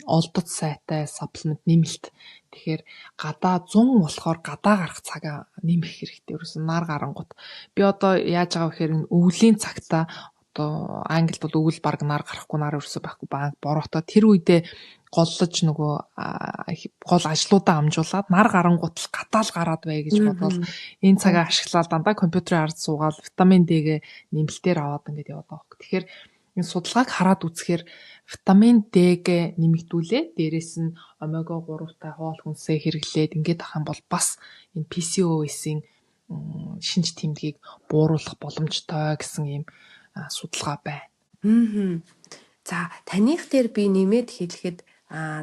олдот сайтай саплимент нэмэлт. Тэгэхээр гадаа 100 болохоор гадаа гарах цагаа нэмэх хэрэгтэй. Ерөөсөө нар гарангууд. Би одоо яаж байгаа вэ гэхээр өвлийн цагтаа одоо Англид бол өвөл баг нар гарахгүй, нар ерөөсөө байхгүй, банк бороотой тэр үедээ голлож нөгөө гол ажлуудаа амжуулаад нар гарангуут л гадаал гараад бай гэж бодвол энэ цагаа ашиглаад дандаа компьютерийн ард суугаад витамин D-гээ нэмэлтээр аваад ингээд яваад байгаа хөөх. Тэгэхээр энэ судалгааг хараад үзэхээр витамин D-гээ нэмэгдүүлээ. Дээрээс нь омега 3-тай хоол хүнсээ хэрэглээд ингээд авах юм бол бас энэ PCOS-ийн шинж тэмдгийг бууруулах боломжтой гэсэн ийм судалгаа байна. За таних дээр би нэмээд хэлэхэд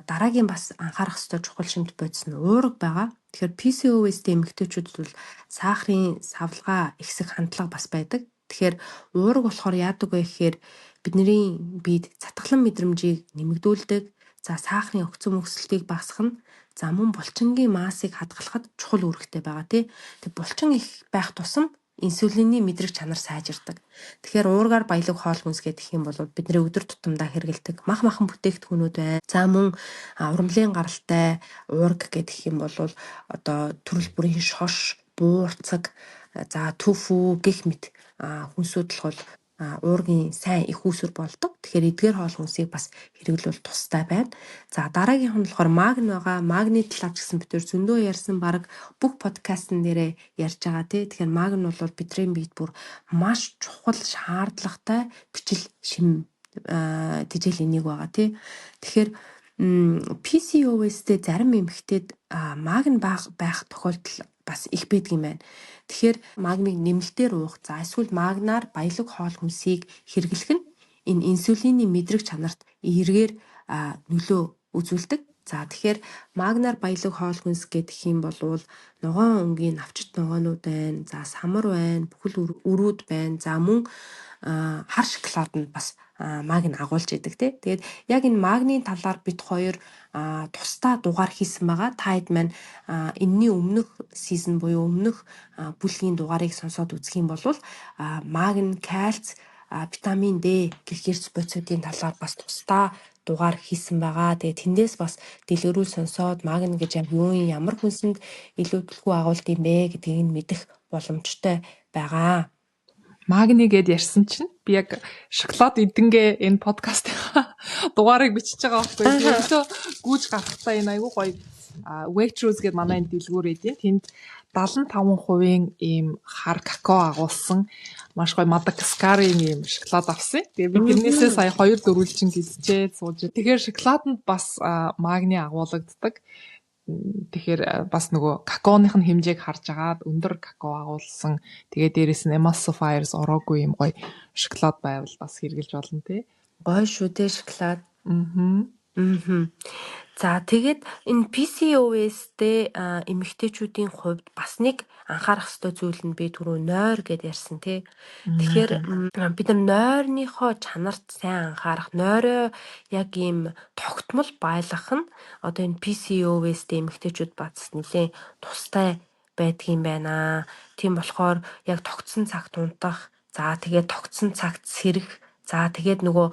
дараагийн бас анхаарах ёстой чухал шимт бодис нь уурга байгаа. Тэгэхээр PCOS-тэй эмэгтэйчүүдэд бол сахарын савлгаа ихсэх хандлага бас байдаг. Тэгэхээр уурга болохоор яадаг вэ гэхээр бидний биед цатгалан мэдрэмжийг нэмэгдүүлдэг. За сахарын өгцөн мөксөлтийг багасгах нь за мөн булчингийн массыг хадгалахад чухал үүрэгтэй байгаа тий. Тэг булчин их байх тусам инсулины мэдрэг чанар сайжирдаг. Тэгэхээр уургаар баялаг хоол хүнс гэх юм бол бидний өдөр тутамдаа хэрэгэлдэг мах махан бүтээгдэхүүнүүд байна. За мөн ургамлын гаралтай уург гэх юм бол одоо төрөл бүрийн шош, буурцаг, за төфүү гэх мэт хүнсүүд л бол уургийн сайн их үүсвэр болдог. Тэгэхээр эдгээр хоол хүнсийг бас хэрэглүүл тустай байна. За дараагийнх нь болохоор магни байгаа. Магний талаар ч гэсэн бид зөндөө ярьсан баг бүх подкастн дээрээ ярьж байгаа тий. Тэгэхээр магни бол бидний биед бүр маш чухал шаардлагатай бичил шим тэжээлийн нэг байгаа тий. Тэгэхээр PCOS-тэй зарим эмэгтэйд магни байх тохиолдол бас их байдаг юм байна. Тэгэхээр магниг нэмэлтээр уух, за эсвэл магнаар баялаг хоол хүнсийг хэрэглэх нь энэ инсулины мэдрэг чанарт эргээр нөлөө үзүүлдэг. За тэгэхээр магнаар баялаг хоол хүнс гэдэг юм бол ногоон өнгийн навчит ногоонууд байна, за самар байна, бүхэл өрүүд байна, за мөн хар шоколад нь бас магни агуулж идэг тий. Тэгээд яг энэ магний талаар бид хоёр тусдаа дугаар хийсэн байгаа. Та хэд маань энэний өмнөх сизон буюу өмнөх бүлгийн дугаарыг сонсоод үзэх юм бол магни, кальц, витамин D гэх эрс бодисуудын талаар бас тусдаа дугаар хийсэн байгаа. Тэгээ тэндээс бас дэлгэрүүл сонсоод магни гэж яг юу юм, ямар хүнсэнд илүү төлхөө агуулт юм бэ гэдгийг мэдэх боломжтой байгаа. Магни гэд ярьсан чинь би яг шоколад эдэнгээ энэ подкастын дугаарыг бичиж байгаа байхгүй юу. Өөртөө гүйж гаргахтаа энэ айгүй гоё Waitrose гэдэг манай энэ дэлгүүр эдийн. Тэнд 75% ийм хар какао агуулсан маш гоё Мадагаскарын ийм шоколад авсан. Тэгээ би тэрнээсээ сая 2-4 жин гизчээ сууж. Тэгэхээр шоколаданд бас магни агуулгаддаг. Тэгэхээр бас нөгөө какаоных нь хэмжээг харж агаад өндөр какао агуулсан. Тэгээ дээрэс нь emulsifiers ороогүй юм гоё шоколад байвал бас хэрэгжилж болно тий. Гоё шүү дээ шоколад. За тэгээд энэ PCOS-тэй эмэгтэйчүүдийн хувьд бас нэг анхаарах ёстой зүйл нь би түрүү нойр гэдээ ярьсан тий. Тэгэхээр бид нар нойрныхоо чанарт сайн анхаарах, нойроо яг ийм тогтмол байлгах нь одоо энэ PCOS-тэй эмэгтэйчүүд бац нэлээд тустай байдгийм байна. Тийм болохоор яг тогтсон цагт унтах, за тэгээд тогтсон цагт сэрэх, за тэгээд нөгөө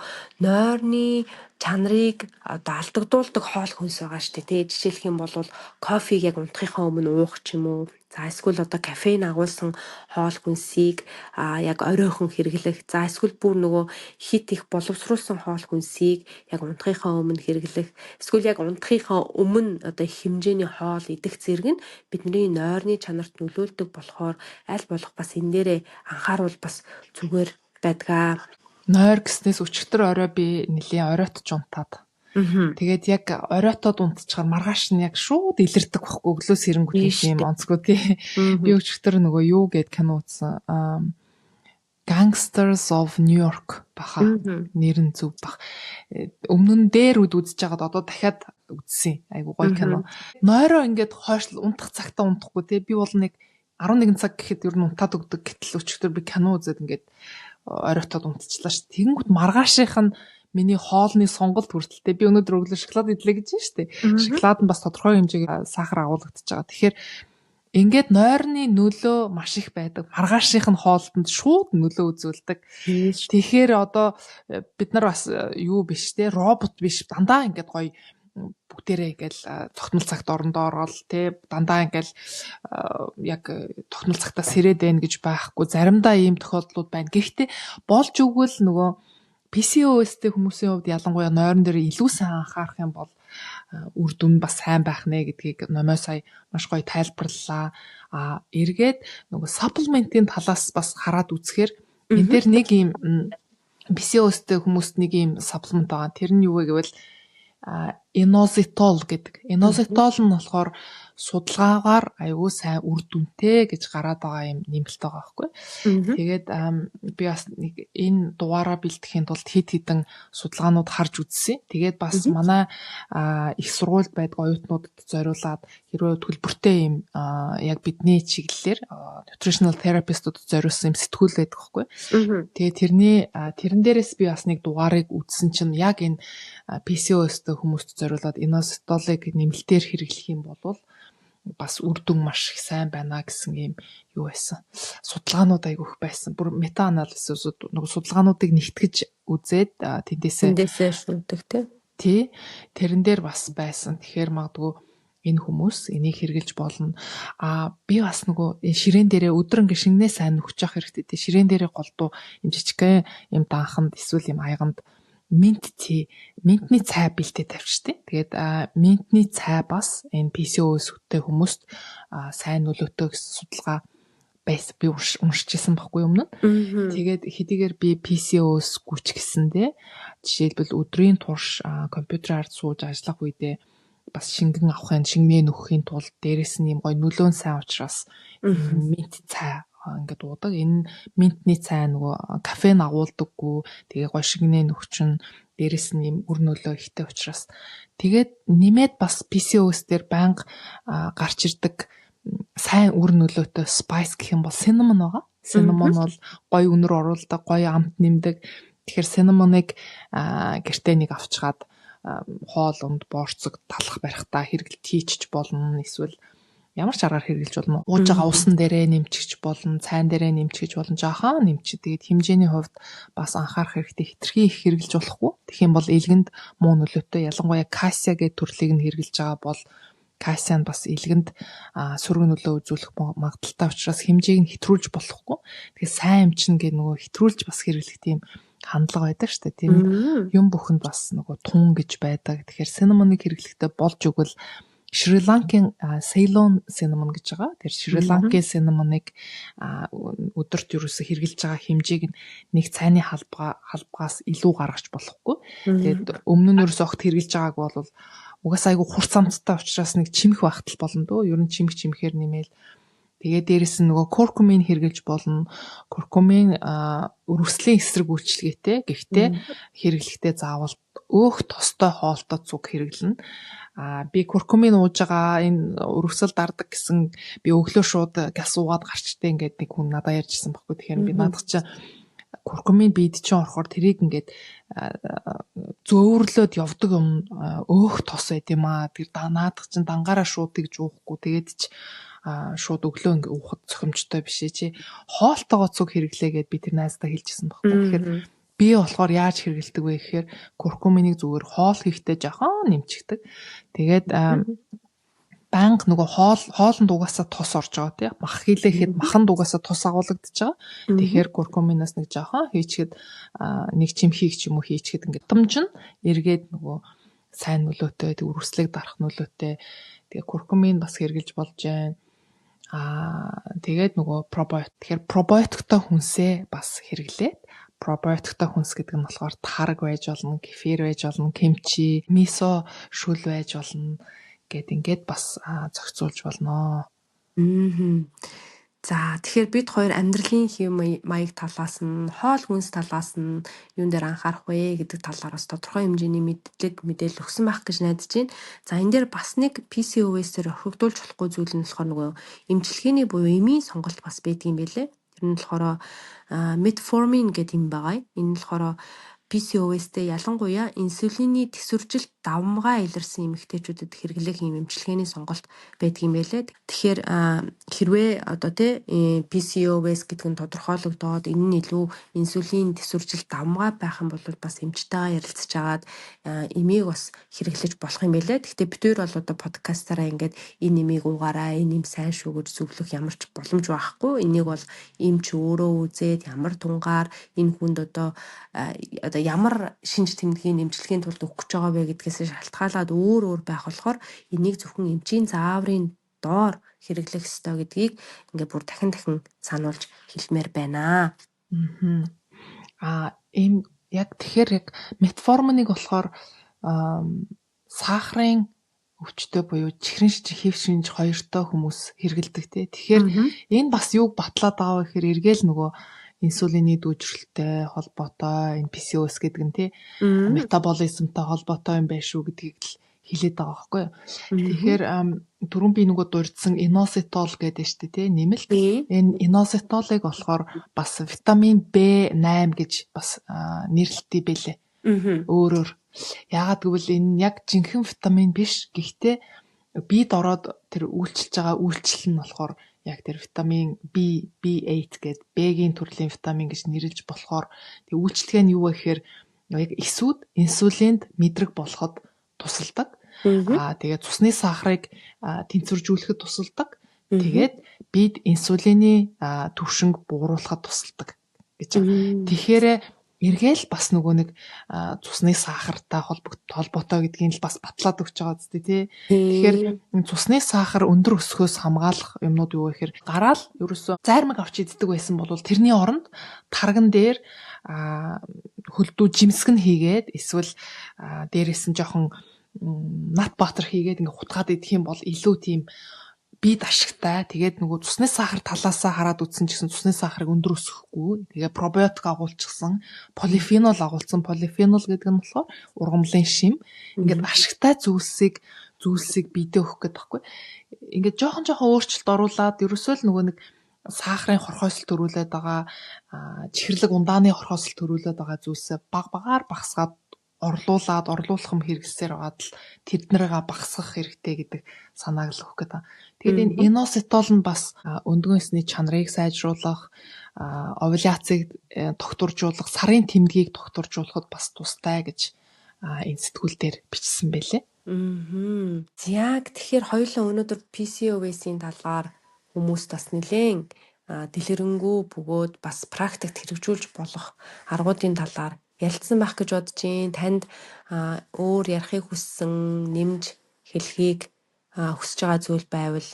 нойрны чанарыг одоо алдагдуулдаг хоол хүнс байгаа шүү дээ. Тэгээ жишээлх юм бол кофег яг унтахынхаа өмнө уух ч юм уу. За эсвэл одоо кофеин агуулсан хоол хүнсийг яг оройхон хэрэглэх. За эсвэл бүр нөгөө хит их боловсруулсан хоол хүнсийг яг унтахынхаа өмнө хэрэглэх. Эсвэл яг унтахынхаа өмнө одоо хэмжээний хоол идэх зэрэг нь бидний нойрны чанарт нөлөөлдөг болохоор аль болох бас энэ дээрээ анхааруул бас зүгээр байдгаа. Нойр гэснээс өчигдөр орой би нэлийн оройтч унтаад. Тэгээд яг оройтоод унтчихаар маргааш нь яг шууд илэрдэг байхгүй өглөөс эрэнгүүт гэх юм онцгой тий. Би өчигдөр нөгөө юу гэд кино үзсэн. Gangsters of New York баха нэр нь зөв бах. Өмнө нь дээр үзэж байгаад одоо дахиад үзсэн. Айгу гоё кино. Нойроо ингээд хойшлол унтах цагтаа унтахгүй тий. Би бол нэг 11 цаг гэхэд ер нь унтаад өгдөг. Гэтэл өчигдөр би кино үзээд ингээд оройтоод унтчихлаа ш. Тэгэнгүүт маргаашийнх нь миний хоолны сонголт хүртэлтэй. Би өнөөдөр өглөө шоколад идлээ гэж байна шүү дээ. Шоколад нь бас тодорхой хэмжээгээр сахар агуулгадж байгаа. Тэгэхээр ингээд нойрны нөлөө маш их байдаг. Маргаашийнх нь хоолтонд шууд нөлөө үзүүлдэг. Тэгэхээр одоо бид нар бас юу биш те робот биш дандаа ингээд гоё бүгдээрээ ингээл тогтмол цагт орондоо ороод те дандаа ингээл яг тогтмол цагтаа сэрээд байна гэж байхгүй. Заримдаа ийм тохиолдлууд байна. Гэхдээ болж өгвөл нөгөө PCOS-тэй хүмүүсийн хувьд ялангуяа нойрон дээр илүү сайн анхаарах юм бол үр дүн бас сайн байх нэ гэдгийг номой сая маш гоё тайлбарлалаа. Эргээд нөгөө supplement-ийн талаас бас хараад үзэхээр энэ дээр нэг ийм PCOS-тэй хүмүүст нэг ийм supplement байгаа. Тэр нь юу вэ гэвэл inositol гэдэг. Inositol нь болохоор судалгаагаар аюу сайн үр дүнтэй гэж гараад байгаа юм нэмэлт байгаа байхгүй. Тэгээд би бас нэг энэ дугаараа бэлтгэхийн тулд хэд хэдэн судалгаанууд харж үзсэн. Тэгээд бас манай их сургуульд байдаг оюутнуудад зориулаад хэрвээ төлбөртэй юм яг бидний чиглэлээр nutritional therapist-уудад зориулсан юм сэтгүүл байдаг байхгүй. Тэгээд тэрэн дээрээс би бас нэг дугаарыг үзсэн чинь яг энэ PCOS-тэй хүмүүст зориулаад inositol-ыг нэмэлтээр хэрэглэх юм бол бас үр дүн маш их сайн байна гэсэн юм юу байсан. Судалгаанууд айгүйх байсан. Бүр мета анализууд нөгөө судалгаануудыг нэгтгэж үзээд тэндээсээ шүндэг тий. Тэрэн дээр бас байсан. Тэгэхээр магадгүй энэ хүмүүс энийг хэрэгжилж болно. Би бас нөгөө ширээн дээрээ өдөр ингээ шингэнээ сайн нөхөж явах хэрэгтэй. Ширээн дээрээ голдуу юм жижигхэн юм данханд эсвэл юм аяганд минтний цай бэлтээ тавьчихдээ. Тэгээд минтний цай бас энэ PCOS-тэй хүмүүст сайн нөлөөтэй гэсэн судалгаа байсан. Би уншижсэн байхгүй өмнө. Тэгээд хэдийгээр би PCOS гүч гэсэндээ жишээлбэл өдрийн турш компьютераар сууж ажиллах үедээ бас шингэн авахын шингэнээ нөхөхийн тулд дээрэс нь юм гоё нөлөөн сайн учраас минт цай ингээд уудаг. Энэ минтний цай нөгөө кофеин агуулдаггүй. Тэгээ гоё шингэнээ нөхчин дээрэс нь юм үр нөлөө ихтэй учраас тэгээд нэмээд бас PCOS дээр банга гарч ирдэг сайн үр нөлөөтэй spice гэх юм бол cinnamon байгаа. Cinnamon бол гоё үнэр оруулдаг, гоё амт нэмдэг. Тэгэхээр cinnamon-ыг гэртээ нэг авчгаад хоол унд боорцог талах барихтаа хэрэглэж хийчих болно. Эсвэл ямар ч аргаар хэрэгжилж болно. Ууж байгаа усан дээрээ нэмчихэж болно, цайн дээрээ нэмчихэж болно. Жаахан нэмчих. Тэгээд хэмжээний хувьд бас анхаарах хэрэгтэй. Хэтэрхий их хэрэгжилж болохгүй. Тэгэх юм бол илгэнд муу нөлөөтэй. Ялангуяа касия гэдэг төрлийг нь хэрэгжилж байгаа бол касия нь бас илгэнд сөрөг нөлөө үзүүлэх магадaltaй учраас хэмжээг нь хэтрүүлж болохгүй. Тэгээд сайн эмчин гэдэг нөгөө хэтрүүлж бас хэрэглэх тийм хандлага байдаг шүү дээ. Тийм юм бүхэнд бас нөгөө тун гэж байдаг. Тэгэхээр cinnamon-ыг хэрэглэхдээ болж өгвөл Шри Ланкийн Ceylon cinnamon гэж байгаа. Тэр Шри Ланкийн cinnamon-ыг өдөрт ерөөсө хэрэгжилж байгаа хэмжээг нь нэг цайны халбгаас илүү гаргаж болохгүй. Тэгээд өмнө нь ерөөсө огт хэрэгжилж байгааг бол угаасаа айгу хурц амттай учраас нэг чимэх багтал болно дөө. Ер нь чимэхээр нэмээл. Тэгээд дээрэс нь нөгөө куркумин хэрэгжилж болно. Куркумин өрөвслийн эсрэг үйлчлэгээтэй. Гэхдээ хэрэглэхдээ заавал өөх тостой хоолтой цуг хэрэглэнэ. Би куркумин ууж байгаа энэ өрөвсөл дардаг гэсэн би өглөө шууд газ уугаад гарчтай ингээд нэг хүн надад ярьжсэн байхгүй. Тэгэхээр би наадах чинь куркумин бид чинь орохоор тэрийг ингээд зөөврлөөд явдаг юм өөх тос байд юм аа. Тэр наадах чинь дангаараа шууд тэгж уухгүй. Тэгээд ч шууд өглөө ингээд уухад зохимжтой биш ээ. Хоолтойгоо цуг хэрэглээгээд би тэр найздаа хэлжсэн байхгүй. Тэгэхээр би болохоор яаж хэрэгэлдэг вэ гэхээр куркуминыг зүгээр хоол хийхдээ жоохон нэмчихдэг. Тэгээд банк нөгөө хоолнд угаасаа тос орж байгаа тийм мах хийлэхэд маханд угаасаа тос агуулгадж байгаа. Тэгэхээр куркуминаас нэг жоохон хийчихэд нэг чимхийг ч юм уу хийчихэд ингээд томжин эргээд нөгөө сайн нөлөөтэй үрвслэг дарах нөлөөтэй. Тэгээ куркумин бас хэрэгжилж болж байна. Тэгээд нөгөө пробиотик. Тэгэхээр пробиотиктой хүнсээ бас хэрэглээд пробиотиктой хүнс гэдэг нь болохоор тараг байж болно, кефир байж болно, кимчи, мисо шүл байж болно гэд ингээд бас зохицуулж болно. За тэгэхээр бид хоёр амьдралын хэв маяг талаас нь хоол хүнс талаас нь юун дээр анхаарах вэ гэдэг талаар бас тодорхой хэмжээний мэдээлэл өгсөн байх гэж найдаж байна. За энэ дээр бас нэг PCOS-ээр орхигдуулж болохгүй зүйл нь болохоор нөгөө эмчилгээний буюу эмийн сонголт бас байдгийн байлээ. Тэр нь болохоор metformin гэдэг юм байгаа. Энэ нь болохоор PCOS-тэй ялангуяа инсулины тэсвэржилт давмгай илэрсэн эмэгтэйчүүдэд хэрэглэх юм эмчилгээний сонголт байдгийн байлээ. Тэгэхээр хэрвээ одоо PCOS гэдэг нь тодорхойлогдоод энэ нь илүү инсулин тэсвэржилт давмгай байх юм бол бас эмчтэйгээ ярилцж агаад эмийг бас хэрэглэж болох юм байлээ. Гэхдээ бид хоёр бол одоо подкастаараа ингээд энэ эмийг уугаараа, энэ эм сайн шүү гэж зөвлөх ямар ч боломж байхгүй. Энийг бол эмч өөрөө үзээд ямар тунгаар энэ хүнд одоо ямар шинж тэмдгийн эмчилгээний тулд өгөх гэж байгаа вэ гэдгээс шалтгаалаад өөр байх болохоор энийг зөвхөн эмчийн зааврын доор хэрэглэх ёстой гэдгийг ингээд бүр дахин сануулж хэлмээр байна. Яг тэгэхээр яг метформиныг болохоор сахарын өвчтөй буюу чихрэн хэв шинж хоёртой хүмүүс хэрэгэлдэг те. Тэгэхээр энэ бас юуг батлаад байгаа вэ гэхээр эргээл нөгөө инсулины дүүжрэлтэй холбоотой энэ PCOS гэдэг нь тий метаболизмтай холбоотой юм байна шүү гэдгийг л хэлээд байгаа байхгүй юу. Тэгэхээр түрүүн би нөгөө дурдсан иноцитол гэдэг нь шүү дээ тий нэмэлт. Энэ иноцитолыг болохоор бас витамин B8 гэж бас нэрлэлтэй байлээ. Өөрөөр яагаад гэвэл энэ яг жинхэнэ витамин биш. Гэхдээ бид ороод тэр үйлчилж байгаа үйлчлэл нь болохоор яг тэр витамин B8 гэдэг B-ийн төрлийн витамин гэж нэрлэж болохоор тэг үйлчлэгээ нь юу вэ гэхээр яг эсүүд инсулинд мэдрэг болоход тусалдаг. Тэгээд цусны сахарыг тэнцвэржүүлэхэд тусалдаг. Тэгээд бид инсулины түвшинг бууруулахад тусалдаг гэж. Тэгэхээр эргээл бас нөгөө нэг цусны сахартай холбоотой гэдгийг л бас батлаад өгч байгаа зү тий. Тэгэхээр цусны сахар өндөр өсөхөөс хамгаалах юмнууд юу вэ гэхээр гараал ерөөсөө зайрмаг авч иддэг байсан бол тэрний оронд тарган дээр хөлдөө жимсгэн хийгээд эсвэл дээрээс нь жоохон нат баатар хийгээд ингээ хутгаад идэх юм бол илүү тийм бие ашигтай. Тэгээд нөгөө цусны сахар талаасаа хараад үзсэн ч гэсэн цусны сахарыг өндөр өсөхгүй. Тэгээ пробиотик агуулчихсан, полифенол агуулсан. Полифенол гэдэг нь болохоор ургамлын шим. Ингээд ашигтай зүйлсийг биедээ өгөх гэдэг байхгүй. Ингээд жоохон өөрчлөлт оруулаад ерөөсөө л нөгөө нэг сахарын хорхоосол төрүүлээд байгаа, чихэрлэг ундааны хорхоосол төрүүлээд байгаа зүйлсээ багаар багасгаад орлуулах юм хэрэгсээр байгаад л тэднэрээ багасгах хэрэгтэй гэдэг санааг л өгөх гэдэг. Тэгээд энэ иноцитол нь бас өндгөөсний чанарыг сайжруулах, овуляцийг тогтворжуулах, сарын тэмдгийг тогтворжуулахад бас тустай гэж энэ сэтгүүл дээр бичсэн байлээ. Яг тэгэхээр хоёулаа өнөөдөр PCOS-ийн талаар хүмүүст бас нэлээд дэлгэрэнгүй бөгөөд бас практикт хэрэгжүүлж болох аргуудын талаар ялцсан байх гэж бодож байна. Танд өөр ярихыг хүссэн, нэмж хэлхийг хүсэж байгаа зүйл байвал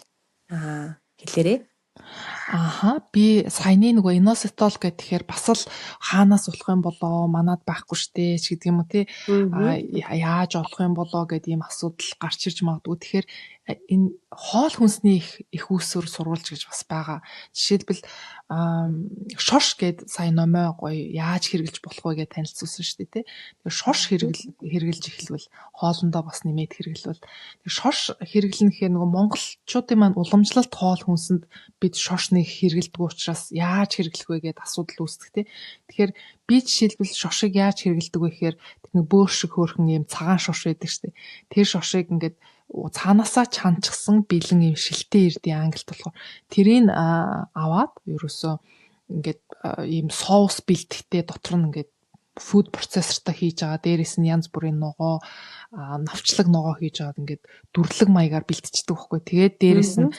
хэлээрэй. Би саяны нөгөө иноцитол гэхээр бас л хаанаас болох юм болоо, манад байхгүй штэ ч гэдэг юм уу тий. Яаж олох юм болоо гэдэг ийм асуудал гарч ирж магадгүй. Тэгэхээр энэ хоол хүнсний их үүсвэр сурвалж гэж бас байгаа. Жишээлбэл шорш гэд сая номоо гоё яаж хэрэглэж болох вэ гэж танилцуулсан шүү дээ тий. Тэгэхээр шорш хэрэглэж эхлэвэл хоолндоо бас нэмээд хэрэглэвэл шорш хэрэглэнэ гэхээр нөгөө монголчуудын маань уламжлалт хоол хүнсэнд бид шоршныг хэрэглэдэг учраас яаж хэрэглэх вэ гэдэг асуудал үүсдэг тий. Тэгэхээр би жишээлбэл шоршыг яаж хэрэглэдэг вэ гэхээр нэг бөөр шиг хөөрхөн ийм цагаан шорш байдаг шүү дээ. Тэр шоршыг ингээд цаанаасаа чанчсан бэлэн юм шилтэй ирдийн англид болохоор тэрийг аваад ерөөсөө ингээд ийм соус бэлтгэхдээ дотор нь ингээд фуд процессортой хийж байгаа. Дээрээс нь янз бүрийн ногоо, навчлаг ногоо хийж аваад ингээд дүрлэг маягаар бэлтждэг байхгүй. Тэгээд дээрээс нь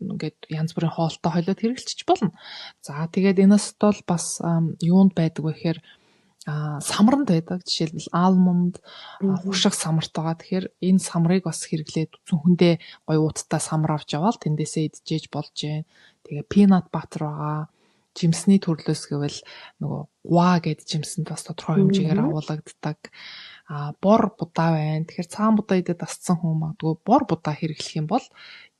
ингээд янз бүрийн хоолтой хойлоод хэрэглэж болно. За тэгээд иноцитол бас юунд байдаг вэ гэхээр самранд байдаг. Жишээлбэл алмонд, хушиг самарт байгаа. Тэгэхээр энэ самрыг бас хэрэглээд хүндээ гоё ууттай самар авч яваал тэндээсээ идчихэж болж байна. Тэгээ пинат баттер байгаа. жимсний төрлөөс гэвэл нөгөө гуа гэд жимсэнд бас тодорхой хэмжээгээр агуулдаг. Бор будаа байна. Тэгэхээр цагаан будаа идээд дасцсан хүн магадгүй бор будаа хэрэглэх юм бол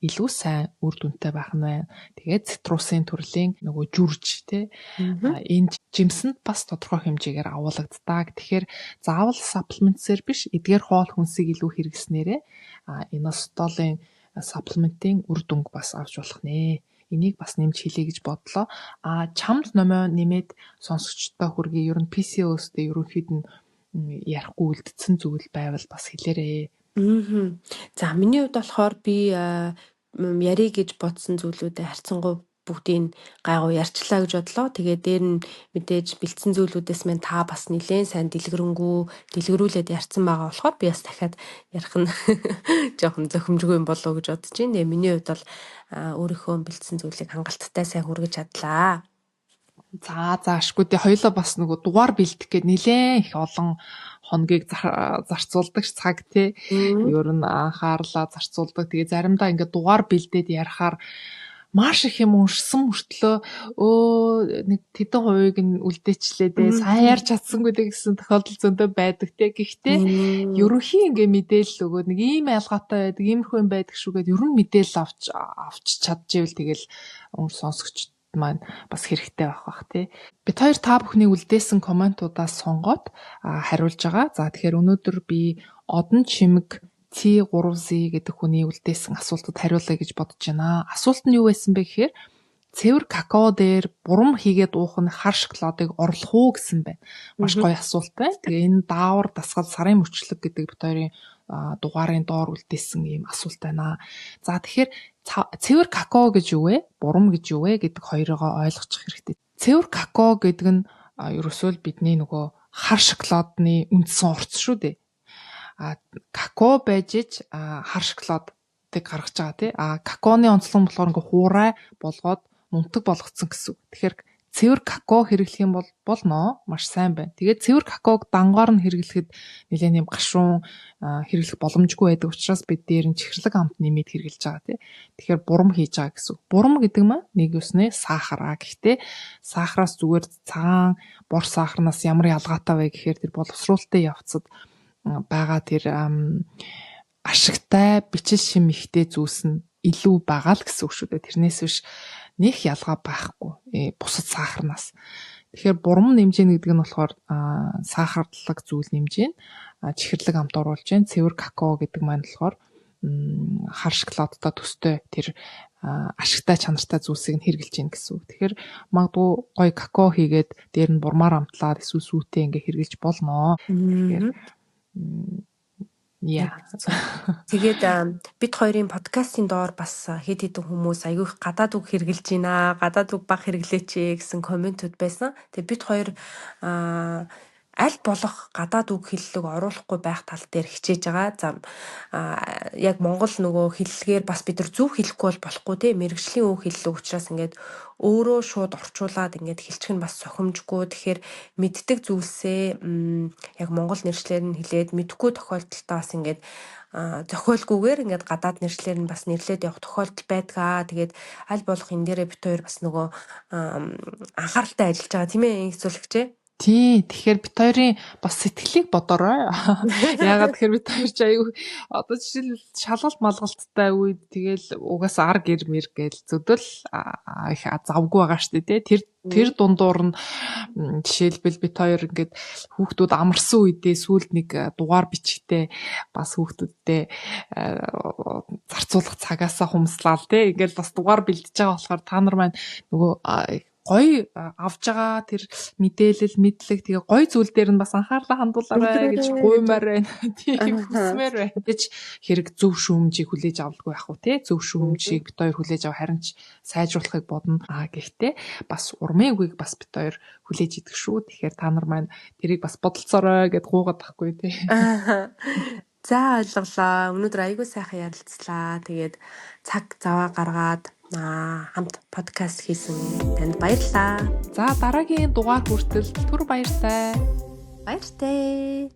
илүү сайн үр дүнтэй байх нь байна. Тэгээд цитрусын төрлийн нөгөө жүрж тий энэ жимсэнд бас тодорхой хэмжээгээр агуулдаг. Тэгэхээр заавал саплементсээр биш эдгээр хоол хүнсийг илүү хэрэглэснээрээ иностолын саплементийн үр дүнг бас авч болох нэ. Энийг бас нэмж хэлье гэж бодлоо. Чамд номоо нэмээд сонсогчдоо хүргэе. Ер нь PCOS-тэй ерөнхийд нь ярихгүй үлдсэн зүйл байвал бас хэлээрэй. За миний хувьд болохоор би ярий гэж бодсон зүйлүүдээ харьцангуй бүгдийг гайгүй ярьчлаа гэж бодлоо. Тэгээд дээр нь мэдээж бэлдсэн зүйлүүдээс мэн та бас нэлээд сайн дэлгэрүүлээд ярьсан байгаа болохоор би бас дахиад ярих нь жоохон зохимжгүй юм болов уу гэж бодож байна. Миний хувьд бол өөрийнхөө бэлдсэн зүйлийг хангалттай сайн хүргэж чадлаа. Заашгүй тий хоёлоо бас нөгөө дугаар бэлдэх гээд нэлээд их олон хоногийг зарцуулдаг цаг тий. Ер нь анхаарлаа зарцуулдаг. Тэгээ заримдаа ингээд дугаар бэлдээд ярахаар маш их юм уншсан мөртлөө нэг тэдэн хувийг нь үлдээчлээ дээ. Сайн ярьж чадсангүй дээ гэсэн тохиолдол зөндөө байдаг тий. Гэхдээ ерөнхий ингээ мэдээлэл өгөөд нэг ийм ялгаатай байдаг, иймэрхүү юм байдаг шүүгээд ер нь мэдээлэл авч чадчихвэл тэгэл сонсогч маань бас хэрэгтэй байх тий. Бид хоёр та бүхний үлдээсэн комментуудаас сонгоод хариулж байгаа. За тэгэхээр өнөөдөр би Одон Чимэг T3Z гэдэг хүний үлдээсэн асуултад хариулъя гэж бодож байна. Асуулт нь юу байсан бэ гэхээр цэвэр какао дээр бурам хийгээд уух нь хар шоколадыг орлох уу гэсэн байна. Маш гоё асуулт байна. Тэгээ энэ даавар дасгал сарын мөчлөг гэдэг бид хоёрын дугаарын доор үлдээсэн ийм асуулт байна. За тэгэхээр цэвэр какао гэж юу вэ? Бурам гэж юу вэ гэдэг хоёроо ойлгочих хэрэгтэй. Цэвэр какао гэдэг нь ерөөсөө л бидний нөгөө хар шоколадны үндсэн орц шүү дээ. Какао байж ич хар шоколадыг гаргаж байгаа тий. Какаоны онцлог болохоор ингээ хуурай болгоод мунтаг болгоцсон гэсэн. Тэгэхээр цэвэр какао хэрэглэх юм бол болно, маш сайн байна. Тэгээд цэвэр какаог дангаар нь хэрэглэхэд нэлээд юм гашуун хэрэглэх боломжгүй байдаг учраас бид дээр нь чихэрлэг амт нэмээд хэрэглэж байгаа тий. Тэгэхээр бурам хийж байгаа гэсэн. Бурам гэдэг маань нэг үснээ сахар. Гэхдээ сахараас зүгээр цагаан бор сахарнаас ямар ялгаатай вэ гэхээр тэр боловсруулалтын явцад байгаа тэр ашигтай бичил шим ихтэй зүйлс нь илүү байгаа л гэсэн үг шүү дээ. Тэрнээс биш нэг ялгаа байхгүй бусад сахарнаас. Тэгэхээр бурам нэмжээ гэдэг нь болохоор сахарлаг зүйл нэмжээ. Чихэрлэг амт оруулж जैन. Цэвэр какао гэдэг маань болохоор хар шоколадтай төстэй тэр ашигтай чанартай зүйлсийг нь хэрглэж гин гэсэн үг. Тэгэхээр магадгүй гоё какао хийгээд дээр нь бурмаар амтлаад эсвэл сүйтэй ингээ хэрглэж болно. Тэгэхээр тэгээд бид хоёрын подкастын доор бас хэд хэдэн хүмүүс аягүй гадаад үг хэрглэж байна. Гадаад үг баг хэрглээч гэсэн комментууд байсан. Тэгээд бид хоёр аль болох гадаад үг хэллэг оруулахгүй байх тал дээр хичээж байгаа. За яг Монгол нөгөө хэллэгээр бас бид нар зөв хэлэхгүй бол болохгүй те мэргэжлийн үг хэллэг учраас ингээд өөрөө шууд орчуулад ингээд хэлчих нь бас сохимжгүй. Тэгэхээр мэддэг зүйлсээ яг монгол нэршлэр нь хэлээд мэдэхгүй тохиолдолтой бас ингээд зохиолгүйгээр ингээд гадаад нэршлэр нь бас нэрлээд явах тохиолдол байдаг. Тэгээд аль болох энэ дээрээ бид хоёр бас нөгөө анхааралтай ажиллаж байгаа тийм ээ хэсүүлэгчээ. Тий, тэгэхээр бид хоёрын бас сэтгэлийг бодорой. Ягаад тэгэхээр бид хоёр ч аюу одоо жишээл шалгалт малгалттай үед тэгэл угаас ар гэр мэр гээл зөдөл их завгүй байгаа штэ тий. Тэр дундуур нь жишээлбэл бид хоёр ингээд хүүхдүүд амарсан үедээ сүүлд нэг дугаар бичгтээ бас хүүхдүүдтэй зарцуулах цагаасаа хумслаал тий. Ингээд бас дугаар бэлдэж байгаа болохоор та нар маань нөгөө гоё авж байгаа тэр мэдээлэл мэдлэг тэгээ гоё зүйл дээр нь бас анхаарлаа хандуулаарай гэж гуймаар байна. Тийм хүсмээр байна. Тэгэж хэрэг зөв шүүмжийг хүлээж авалгүй байх уу те зөв шүүмжийг бид хоёр хүлээж ав харин ч сайжруулахыг бодно. Гэхдээ бас урмын үгийг бас бид хоёр хүлээж идэх шүү. Тэгэхээр та нар маань тэрийг бас бодолцоорой гэд гуугаад тахгүй те. За ойлголоо. Өнөөдөр аягүй сайхан ярилцлаа. Тэгээд цаг заваа гаргаад хамт подкаст хийсэн танд баярлалаа. За дараагийн дугаар хүртэл түр баяртай. Баяртай.